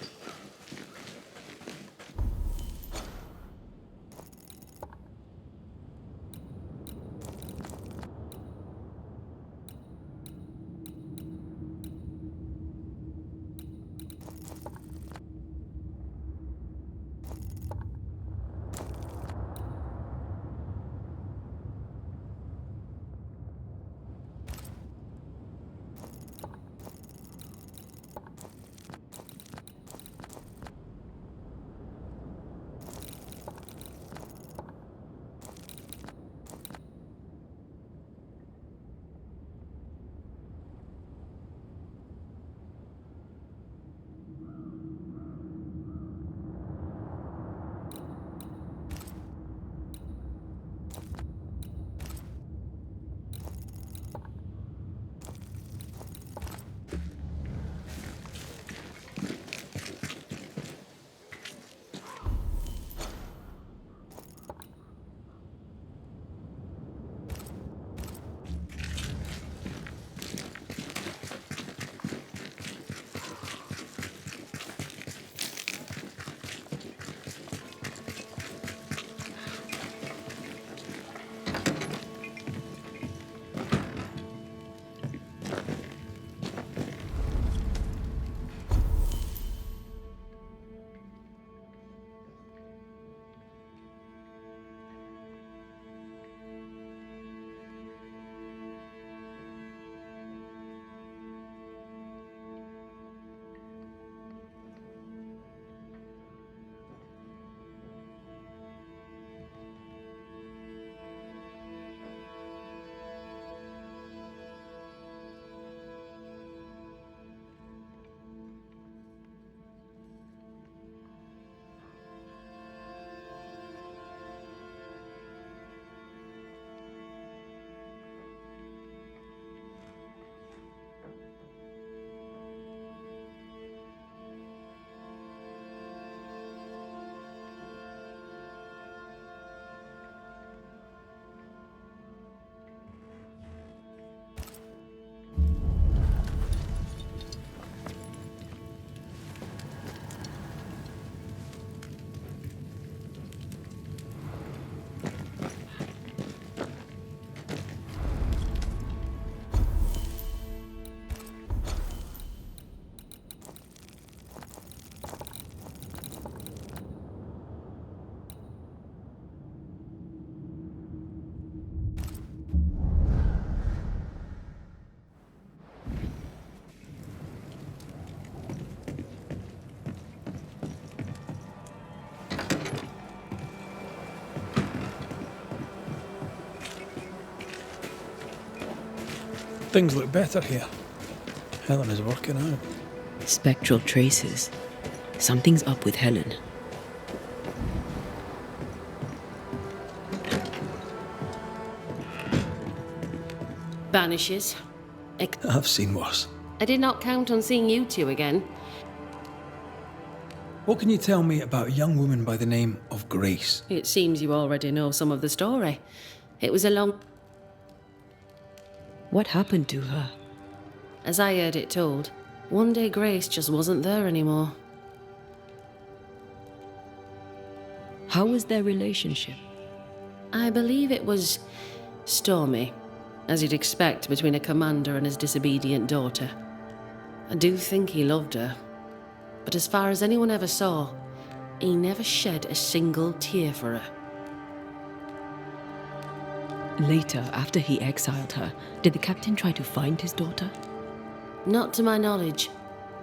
Things look better here. Helen is working out. Spectral traces. Something's up with Helen. Banishers. I've seen worse. I did not count on seeing you two again. What can you tell me about a young woman by the name of Grace? It seems you already know some of the story. It was a long... What happened to her? As I heard it told, one day Grace just wasn't there anymore. How was their relationship? I believe it was stormy, as you'd expect between a commander and his disobedient daughter. I do think he loved her, but as far as anyone ever saw, he never shed a single tear for her. Later, after he exiled her, did the captain try to find his daughter? Not to my knowledge.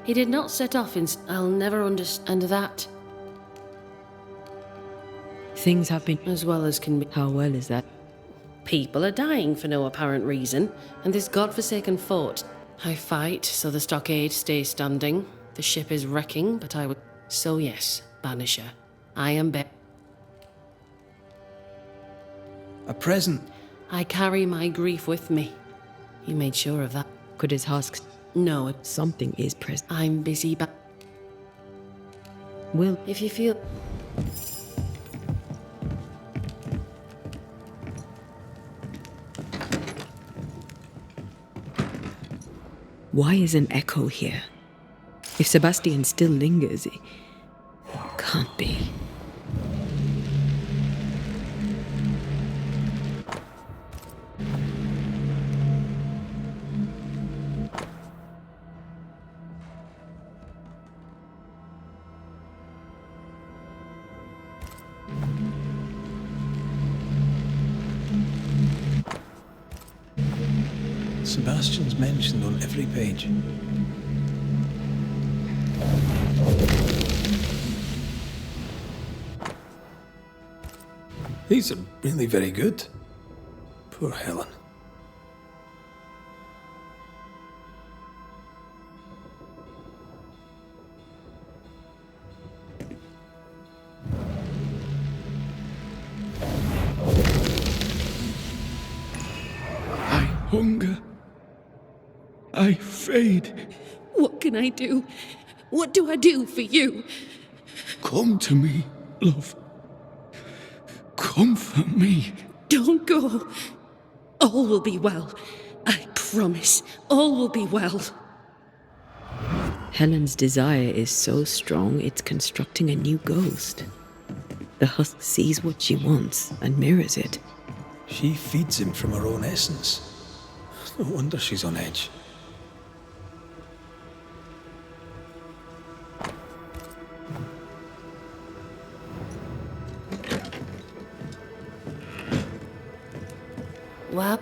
He did not set off in... I'll never understand that. Things have been... As well as can be... How well is that? People are dying for no apparent reason, and this godforsaken fort. I fight so the stockade stays standing. The ship is wrecking, but I would... So yes, Banisher, I am A present? I carry my grief with me. You made sure of that. Could his husks... No. Something is present. I'm busy, but... Will... If you feel... Why is an echo here? If Sebastian still lingers, it can't be. Sebastian's mentioned on every page. These are really very good. Poor Helen. I hunger. I fade. What can I do? What do I do for you? Come to me, love. Comfort me. Don't go. All will be well. I promise. All will be well. Helen's desire is so strong, it's constructing a new ghost. The husk sees what she wants and mirrors it. She feeds him from her own essence. No wonder she's on edge. Well,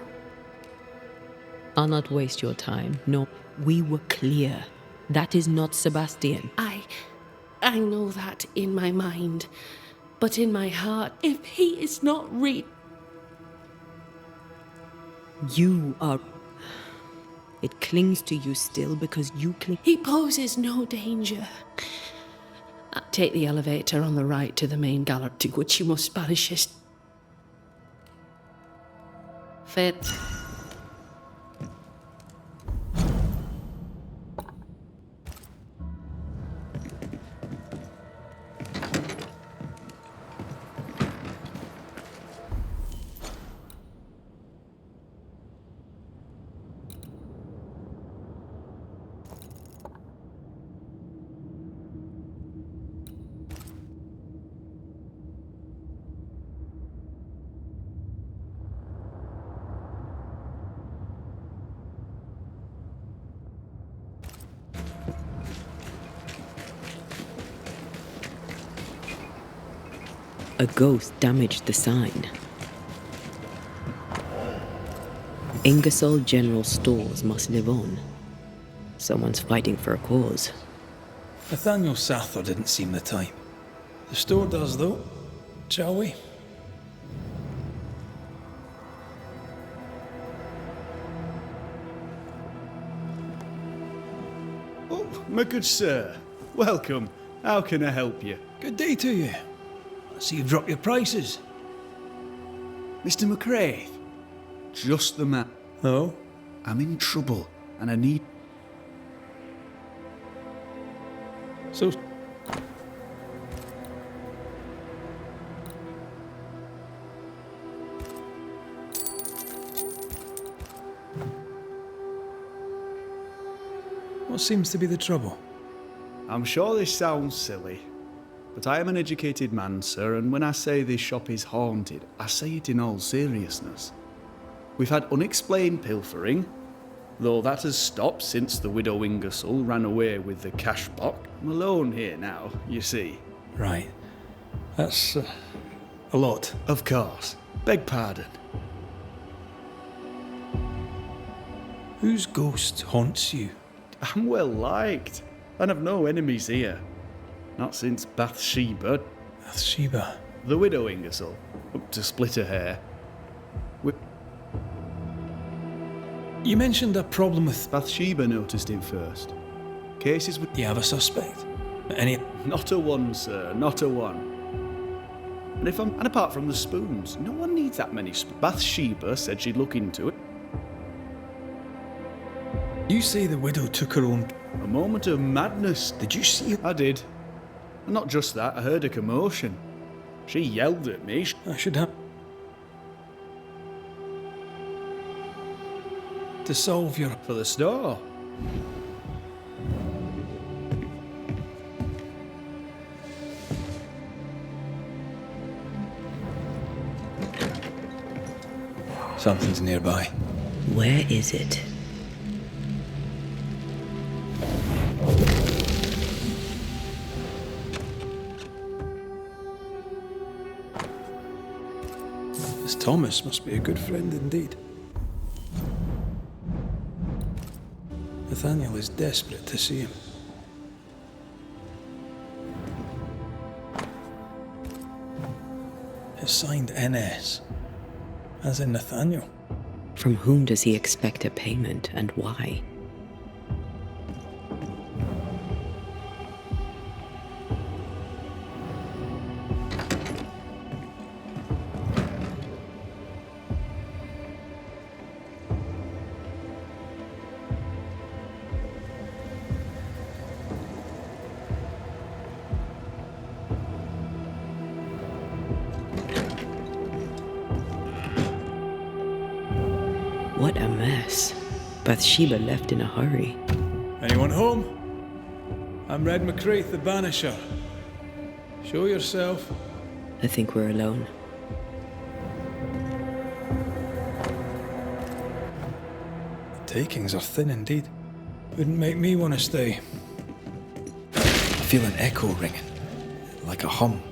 I'll not waste your time. No, we were clear. That is not Sebastian. I know that in my mind. But in my heart, if he is not real... You are... It clings to you still because you cling... He poses no danger. Take the elevator on the right to the main gallery, to which you must banish his... Fit. A ghost damaged the sign. Ingersoll General Stores must live on. Someone's fighting for a cause. Nathaniel Sather didn't seem the type. The store does, though. Shall we? my good sir. Welcome. How can I help you? Good day to you. I see you've dropped your prices. Mr. McCraith? Just the man. Oh? I'm in trouble, and I need... So... What seems to be the trouble? I'm sure this sounds silly, but I am an educated man, sir, and when I say this shop is haunted, I say it in all seriousness. We've had unexplained pilfering, though that has stopped since the widow Ingersoll ran away with the cash box. I'm alone here now, you see. Right. That's a lot. Of course. Beg pardon. Whose ghost haunts you? I'm well liked, and I've no enemies here. Not since Bathsheba. Bathsheba? The widow Ingersoll, up to split her hair. You mentioned a problem with... Bathsheba noticed it first. Cases would... You have a suspect? Any... Not a one, sir, not a one. And apart from the spoons, no one needs that many spoons. Bathsheba said she'd look into it. You say the widow took her own... A moment of madness. Did you see her? I did. And not just that, I heard a commotion. She yelled at me. I should have... To solve your... For the store. Something's nearby. Where is it? This Thomas must be a good friend indeed. Nathaniel is desperate to see him. It's signed NS, as in Nathaniel. From whom does he expect a payment, and why? What a mess. Bathsheba left in a hurry. Anyone home? I'm Red McCraith, the Banisher. Show yourself. I think we're alone. The takings are thin indeed. Wouldn't make me want to stay. I feel an echo ringing, like a hum.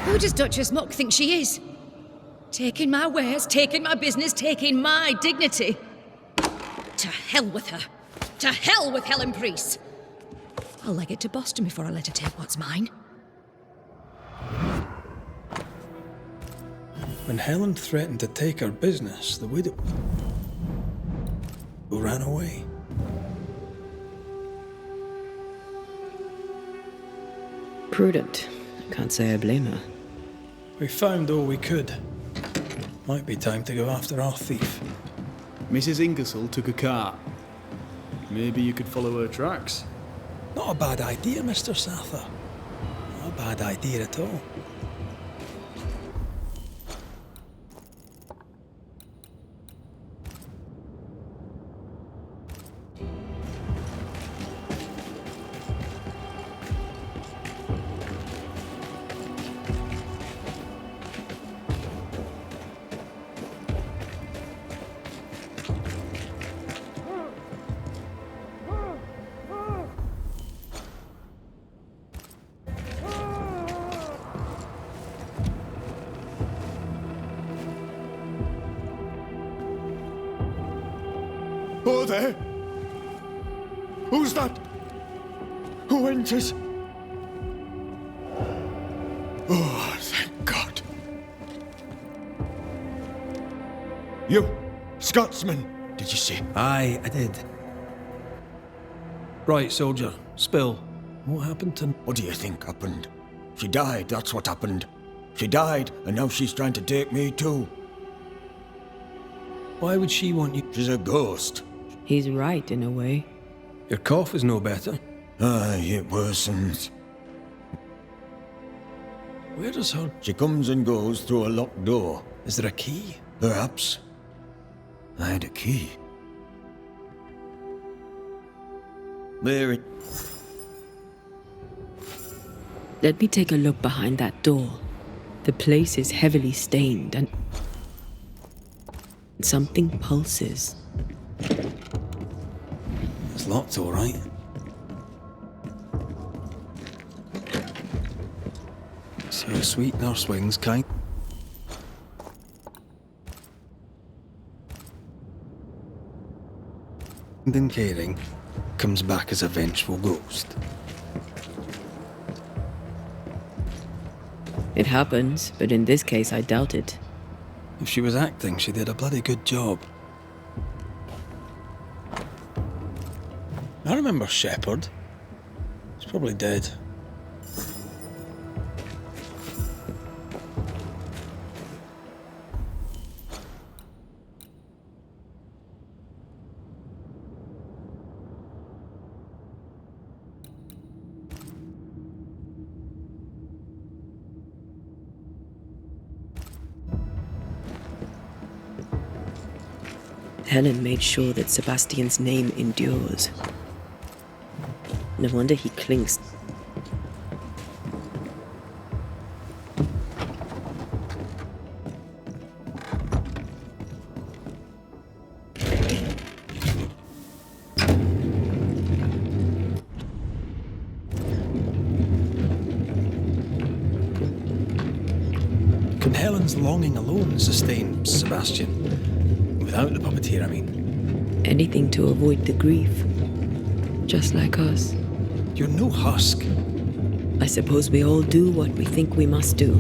Who does Duchess Muck think she is? Taking my wares, taking my business, taking my dignity. To hell with her. To hell with Helen Priest. I'll leg it to Boston before I let her take what's mine. When Helen threatened to take her business, the widow ran away. Prudent. I can't say I blame her. We found all we could. Might be time to go after our thief. Mrs. Ingersoll took a cart. Maybe you could follow her tracks. Not a bad idea, Mr. Sather. Not a bad idea at all. Oh, there! Who's that? Who enters? Oh, thank God. You, Scotsman, did you see? Aye, I did. Right, soldier. Spill. What happened to... What do you think happened? She died, that's what happened. She died, and now she's trying to take me too. Why would she want you? She's a ghost. He's right, in a way. Your cough is no better. Aye, it worsens. Where does her... She comes and goes through a locked door. Is there a key? Perhaps. I had a key. There it... Let me take a look behind that door. The place is heavily stained and... something pulses. It's locked, all right. So a sweet nurse wings, kind. And caring comes back as a vengeful ghost. It happens, but in this case I doubt it. If she was acting, she did a bloody good job. I remember Shepard. He's probably dead. Helen made sure that Sebastian's name endures. No wonder he clings. Can Helen's longing alone sustain Sebastian? Without the puppeteer, I mean. Anything to avoid the grief. Just like us. You're no husk. I suppose we all do what we think we must do.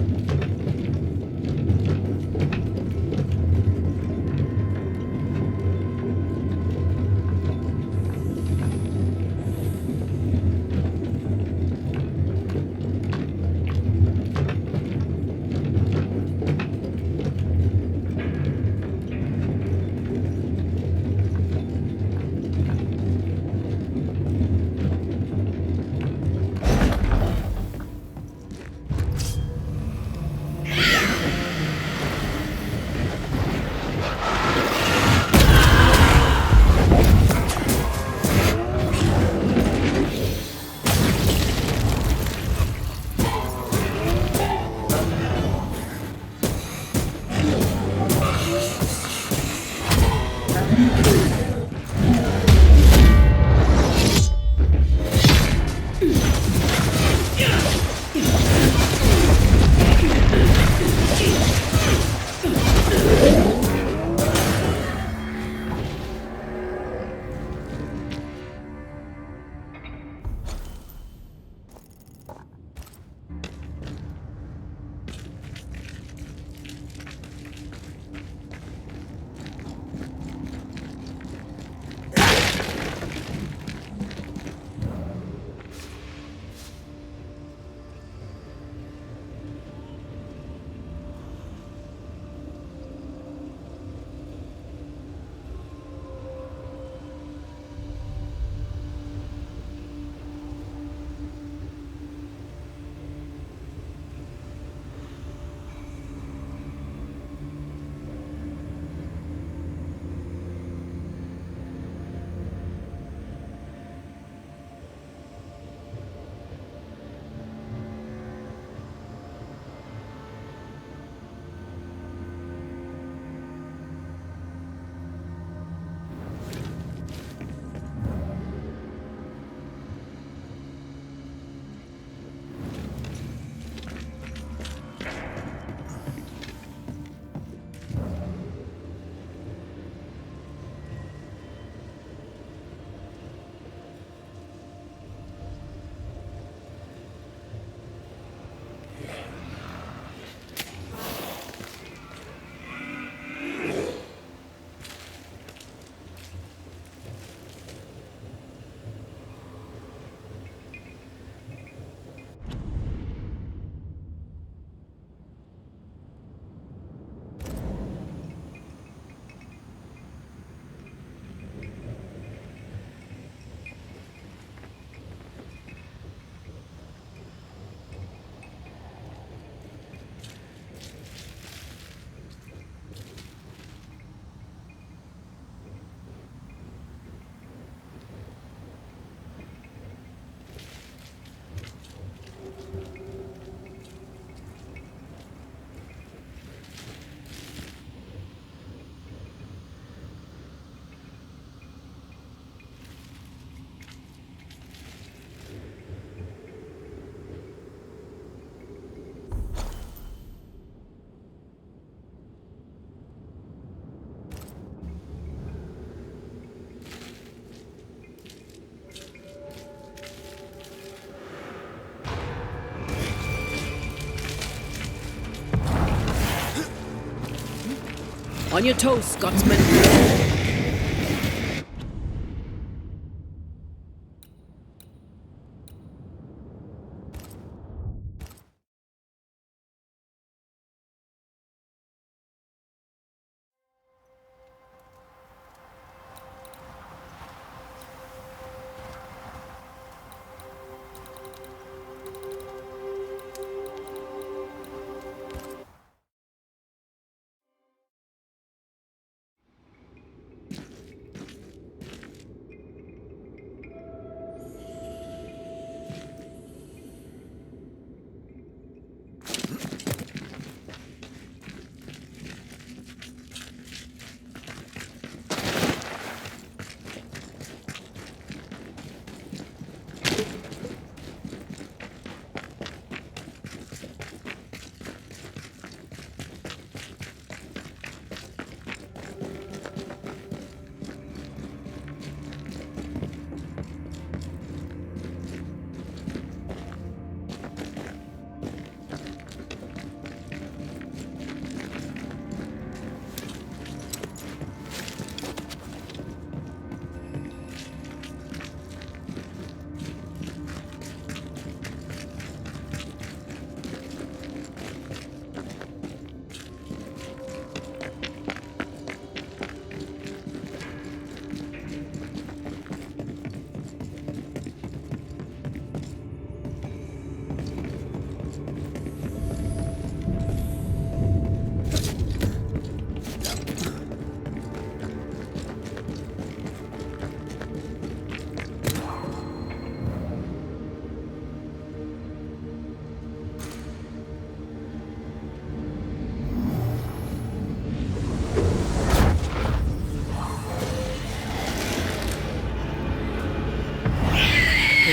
On your toes, Scotsman.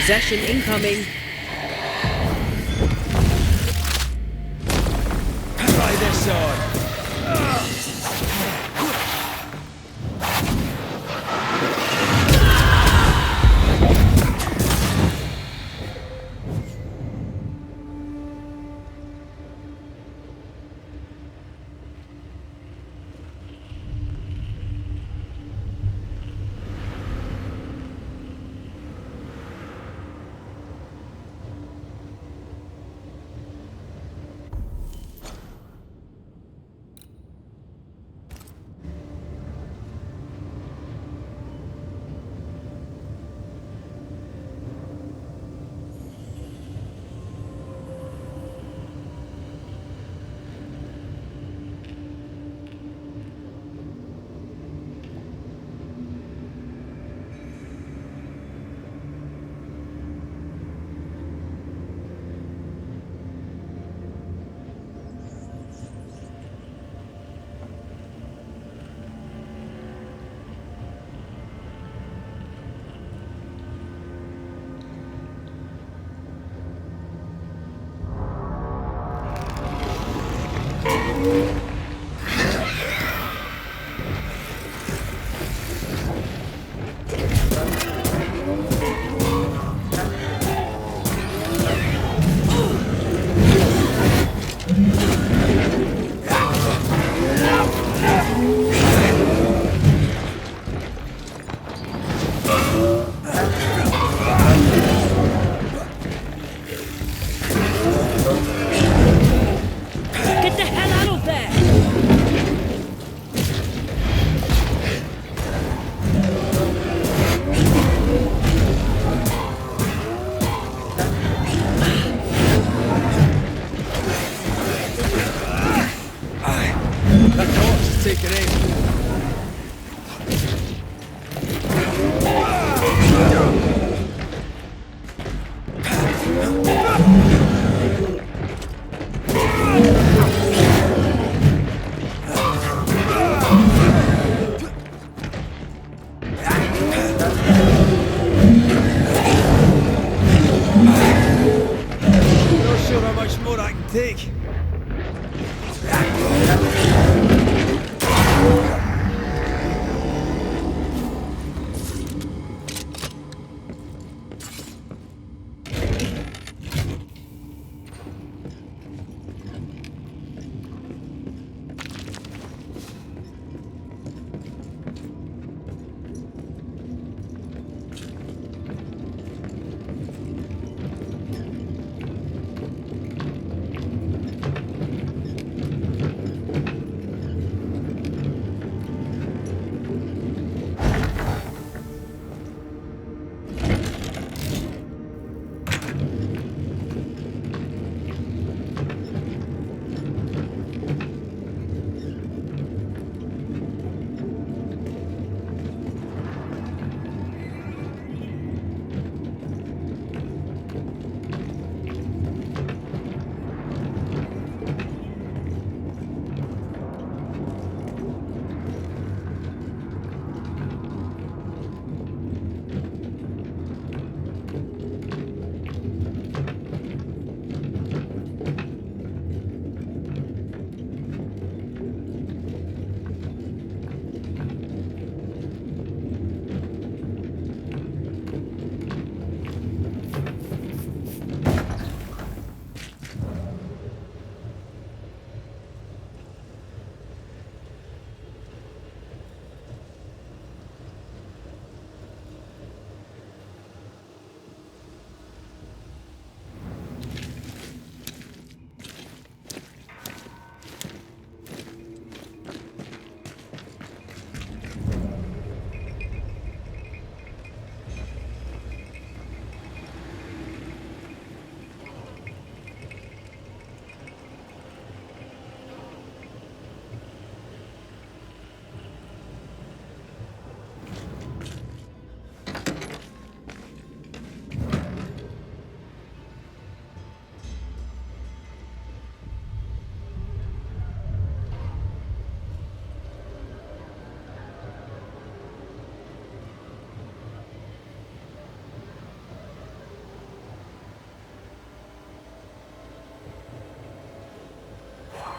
Possession incoming. Try this on.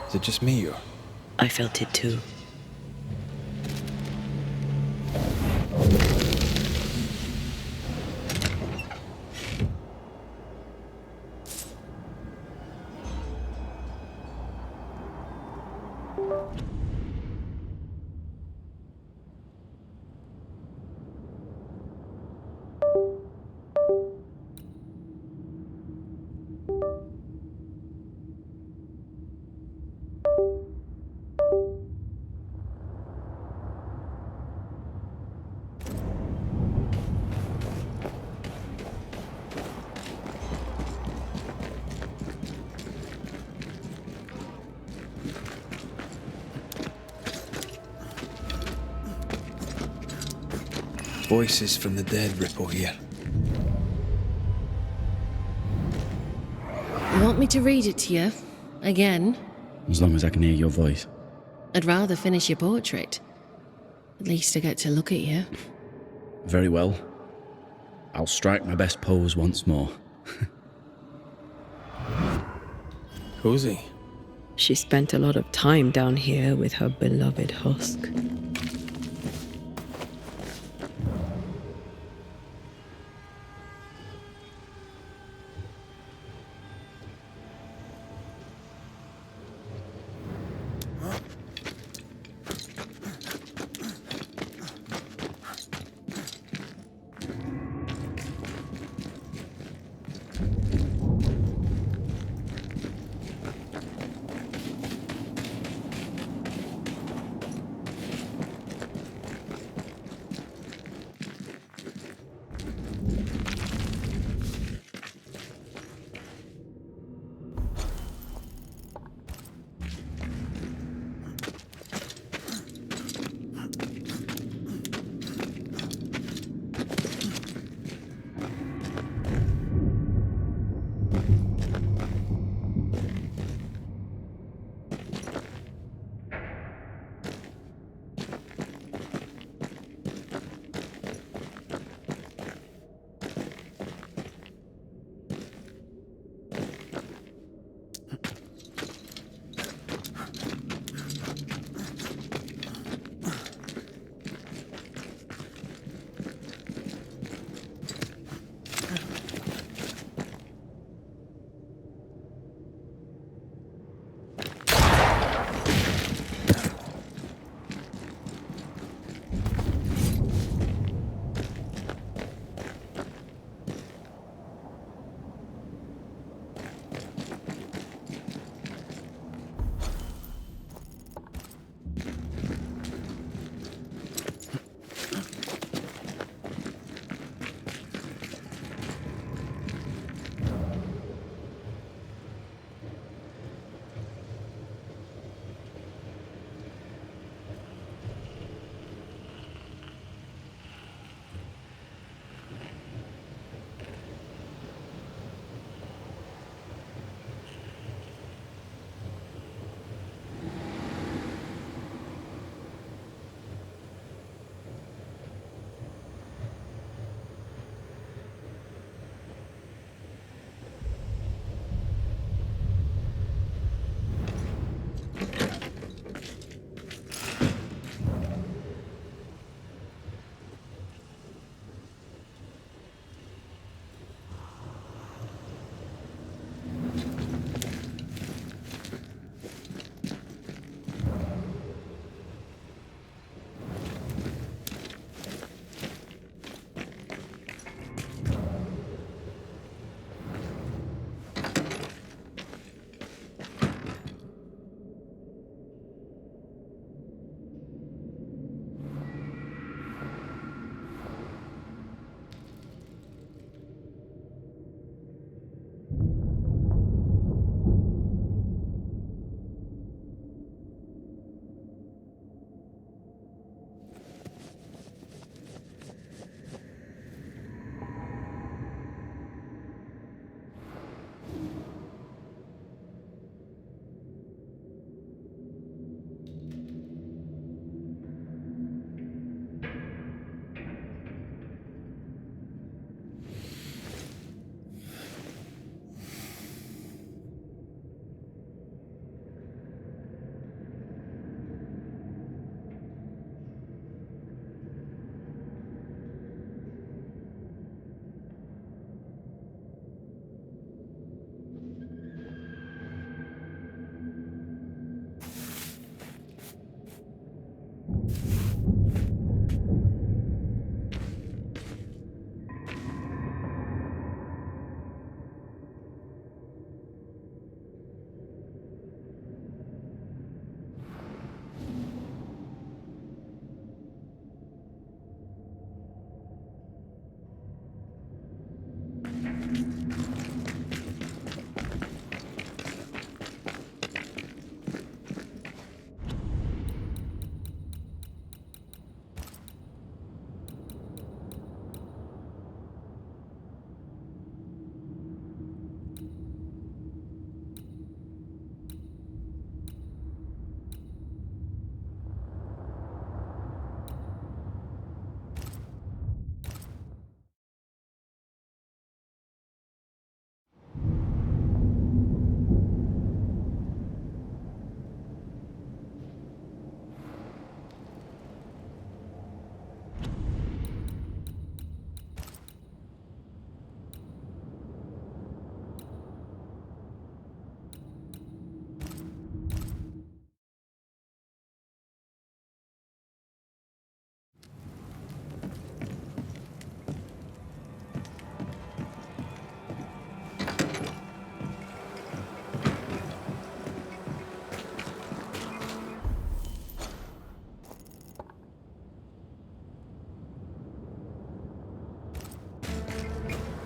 Is it just me, or? I felt it too. Voices from the dead ripple here. You want me to read it to you? Again? As long as I can hear your voice. I'd rather finish your portrait. At least I get to look at you. Very well. I'll strike my best pose once more. Who's he? She spent a lot of time down here with her beloved husk.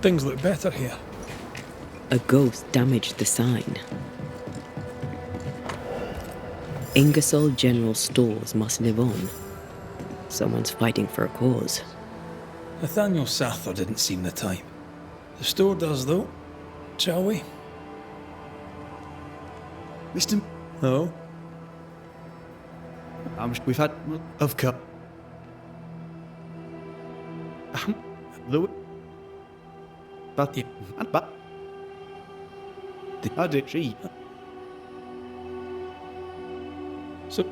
Things look better here. A ghost damaged the sign. Ingersoll General Stores must live on. Someone's fighting for a cause. Nathaniel Sather didn't seem the type. The store does, though. Shall we? Mr. No? We've had of cup. Louis. But I did she. So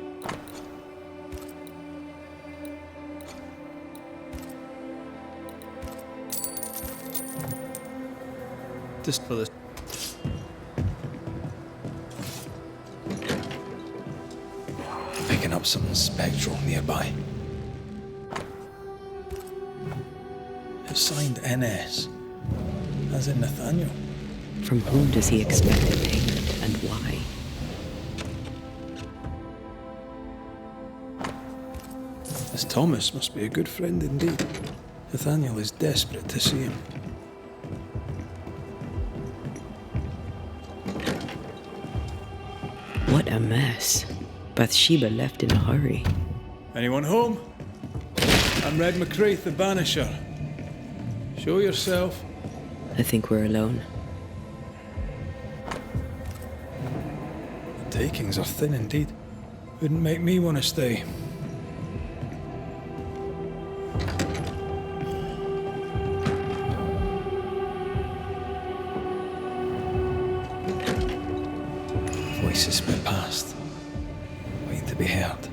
just for this. Picking up something spectral nearby. It's signed NS, as in Nathaniel. From whom does he expect a payment and why? This Thomas must be a good friend indeed. Nathaniel is desperate to see him. What a mess. Bathsheba left in a hurry. Anyone home? I'm Red McCraith, the Banisher. Show yourself. I think we're alone. The takings are thin indeed. Wouldn't make me want to stay. Voices spit past, waiting to be heard.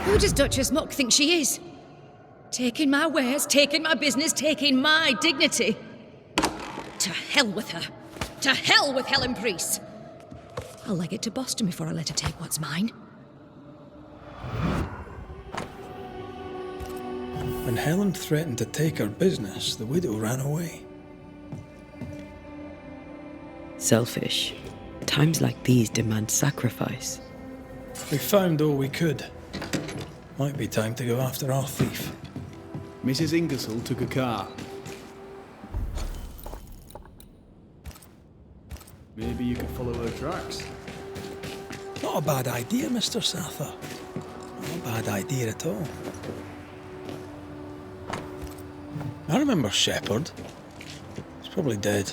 Who does Duchess Muck think she is? Taking my wares, taking my business, taking my dignity. To hell with her. To hell with Helen Priest. I'll leg it to Boston before I let her take what's mine. When Helen threatened to take her business, the widow ran away. Selfish. Times like these demand sacrifice. We found all we could. Might be time to go after our thief. Mrs. Ingersoll took a car. Maybe you could follow her tracks. Not a bad idea, Mr. Sather. Not a bad idea at all. I remember Shepherd. He's probably dead.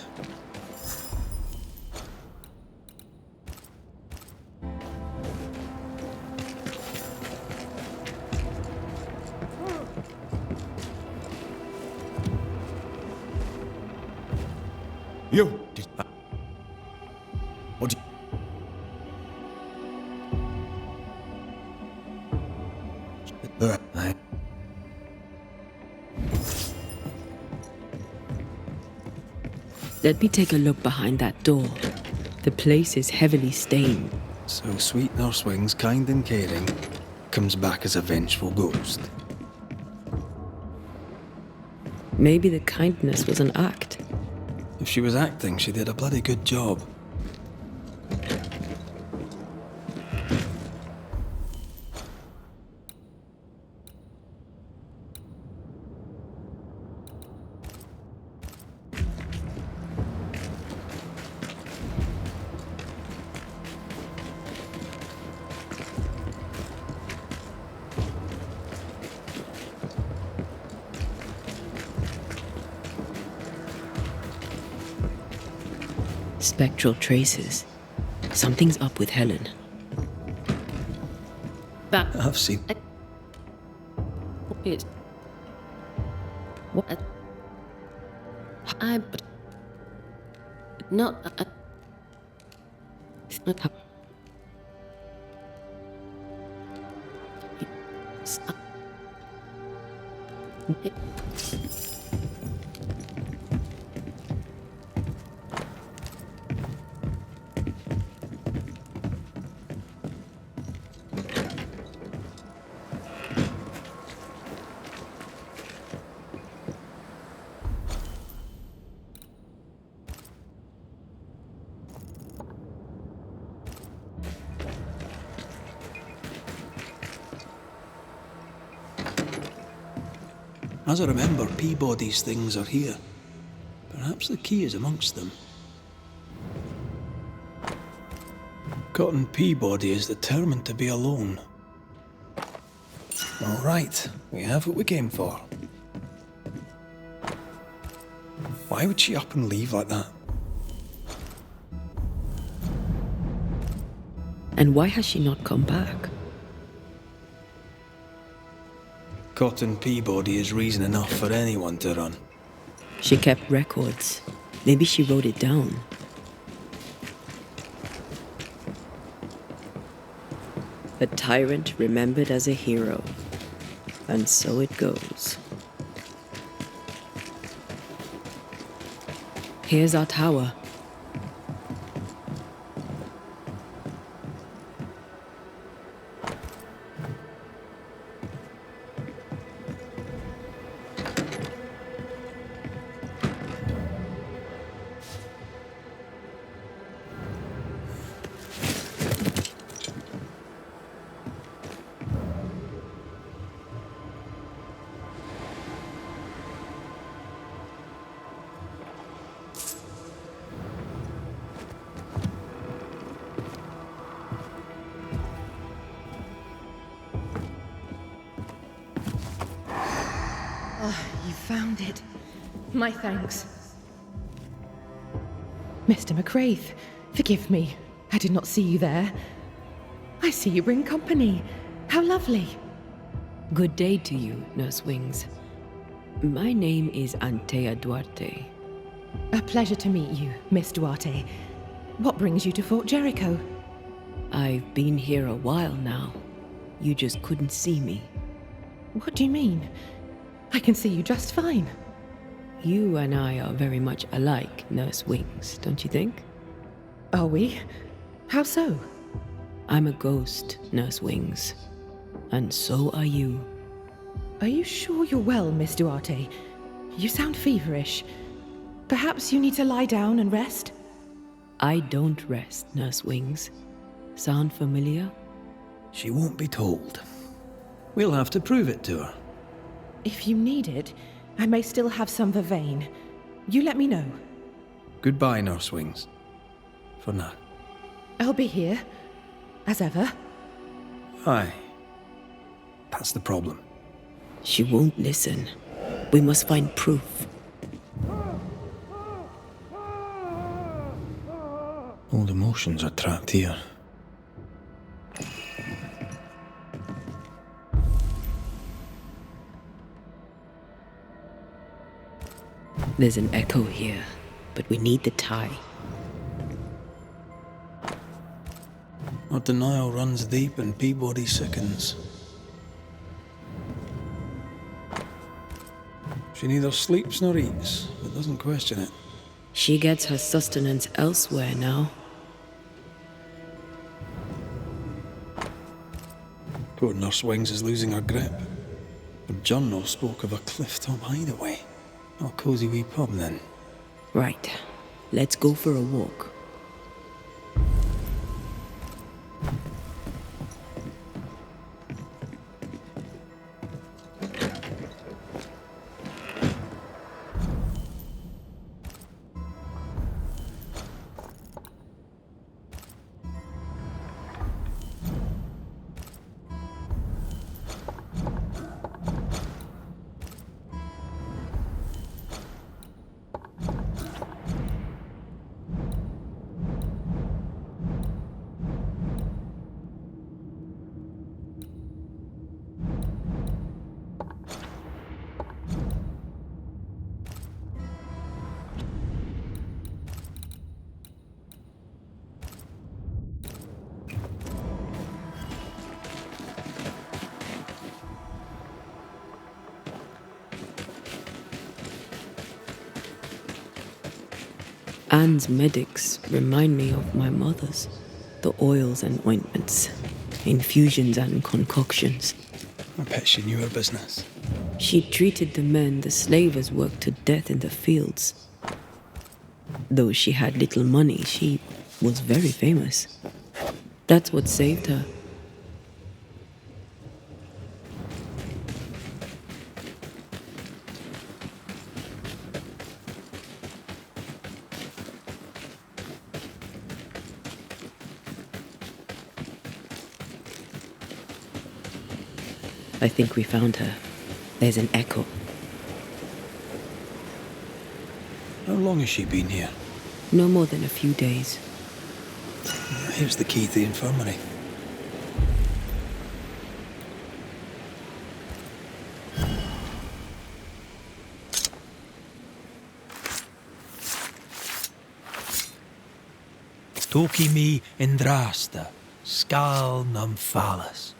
You did that. What did Let me take a look behind that door. The place is heavily stained. So sweet Nurse Wings, kind and caring, comes back as a vengeful ghost. Maybe the kindness was an act. If she was acting, she did a bloody good job. Spectral traces. Something's up with Helen. That I've seen. It. What? I. Not. As I remember, Peabody's things are here. Perhaps the key is amongst them. Cotton Peabody is determined to be alone. All right, we have what we came for. Why would she up and leave like that? And why has she not come back? Cotton Peabody is reason enough for anyone to run. She kept records. Maybe she wrote it down. A tyrant remembered as a hero. And so it goes. Here's our tower. You found it. My thanks. Mr. McCraith, forgive me. I did not see you there. I see you bring company. How lovely. Good day to you, Nurse Wings. My name is Antea Duarte. A pleasure to meet you, Miss Duarte. What brings you to Fort Jericho? I've been here a while now. You just couldn't see me. What do you mean? I can see you just fine. You and I are very much alike, Nurse Wings, don't you think? Are we? How so? I'm a ghost, Nurse Wings. And so are you. Are you sure you're well, Miss Duarte? You sound feverish. Perhaps you need to lie down and rest? I don't rest, Nurse Wings. Sound familiar? She won't be told. We'll have to prove it to her. If you need it, I may still have some vervain. You let me know. Goodbye, Nurse Wings. For now. I'll be here, as ever. Aye. That's the problem. She won't listen. We must find proof. Old emotions are trapped here. There's an echo here, but we need the tie. Our denial runs deep and Peabody sickens. She neither sleeps nor eats, but doesn't question it. She gets her sustenance elsewhere now. Poor Nurse Wings is losing her grip. Her journal spoke of a clifftop hideaway. A cozy wee pub, then. Right. Let's go for a walk. Anne's medics remind me of my mother's. The oils and ointments, infusions and concoctions. I bet she knew her business. She treated the men the slavers worked to death in the fields. Though she had little money, she was very famous. That's what saved her. I think we found her. There's an echo. How long has she been here? No more than a few days. Here's the key to the infirmary. Toki mi indrasta, skal nymphalis.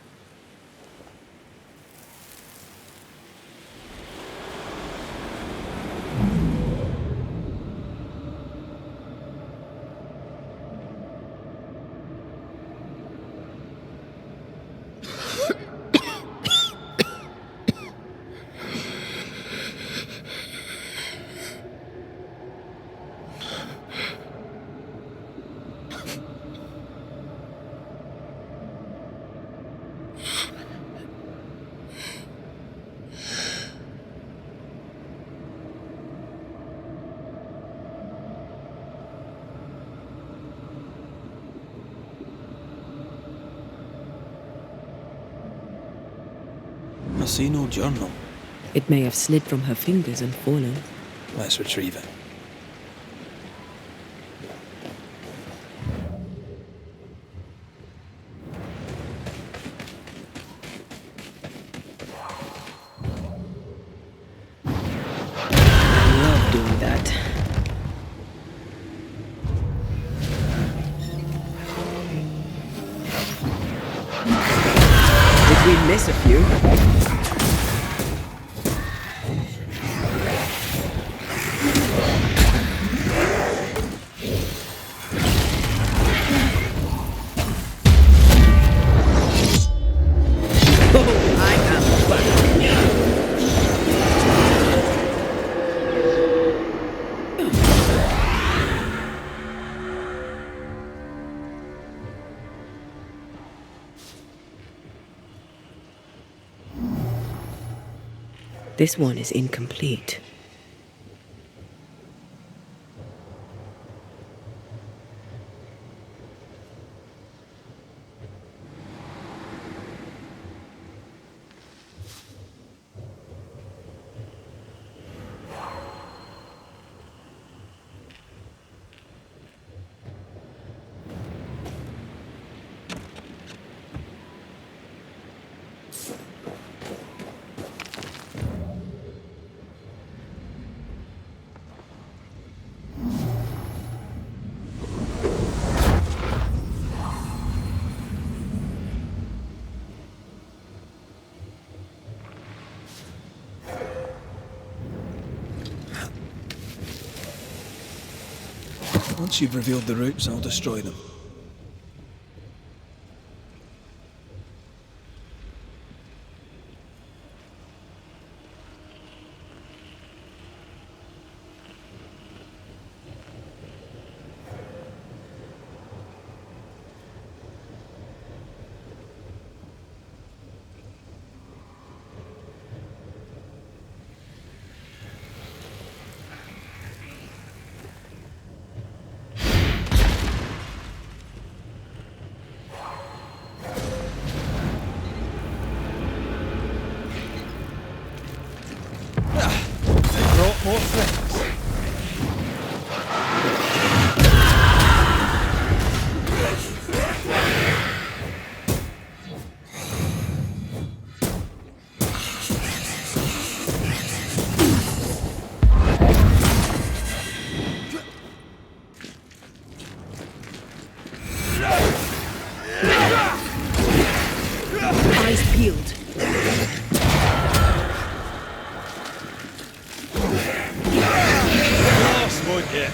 I see no journal. It may have slid from her fingers and fallen. Let's retrieve it. I love doing that. Did we miss a few? This one is incomplete. Once you've revealed the roots, I'll destroy them. Brought more friends. Eyes peeled. Lost, won't you?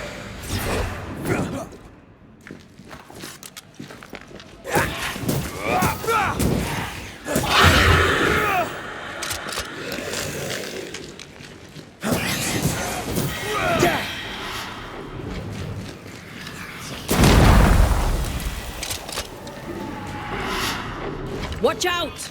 Watch out!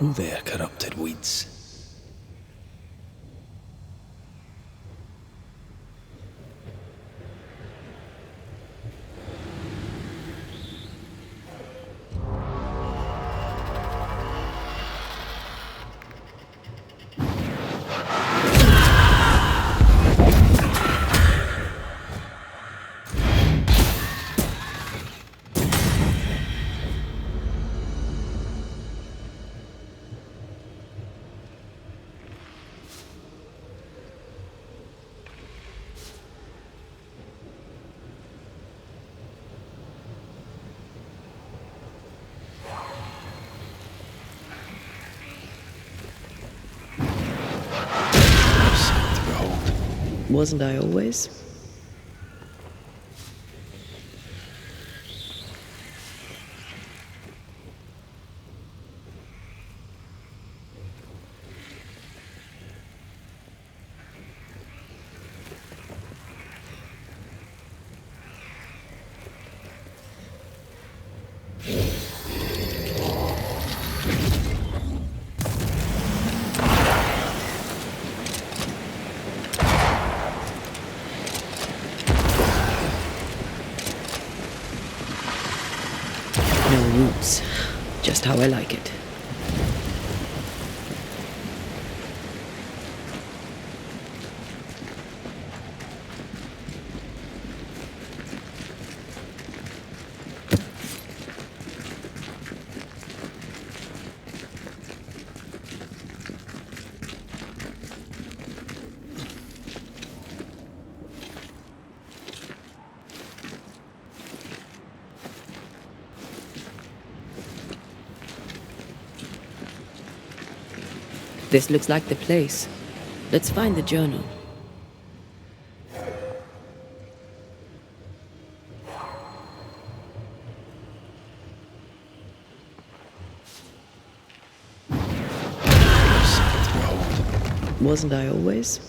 Oh there, corrupted weeds. Wasn't I always? No roots. Just how I like it. This looks like the place. Let's find the journal. Wasn't I always?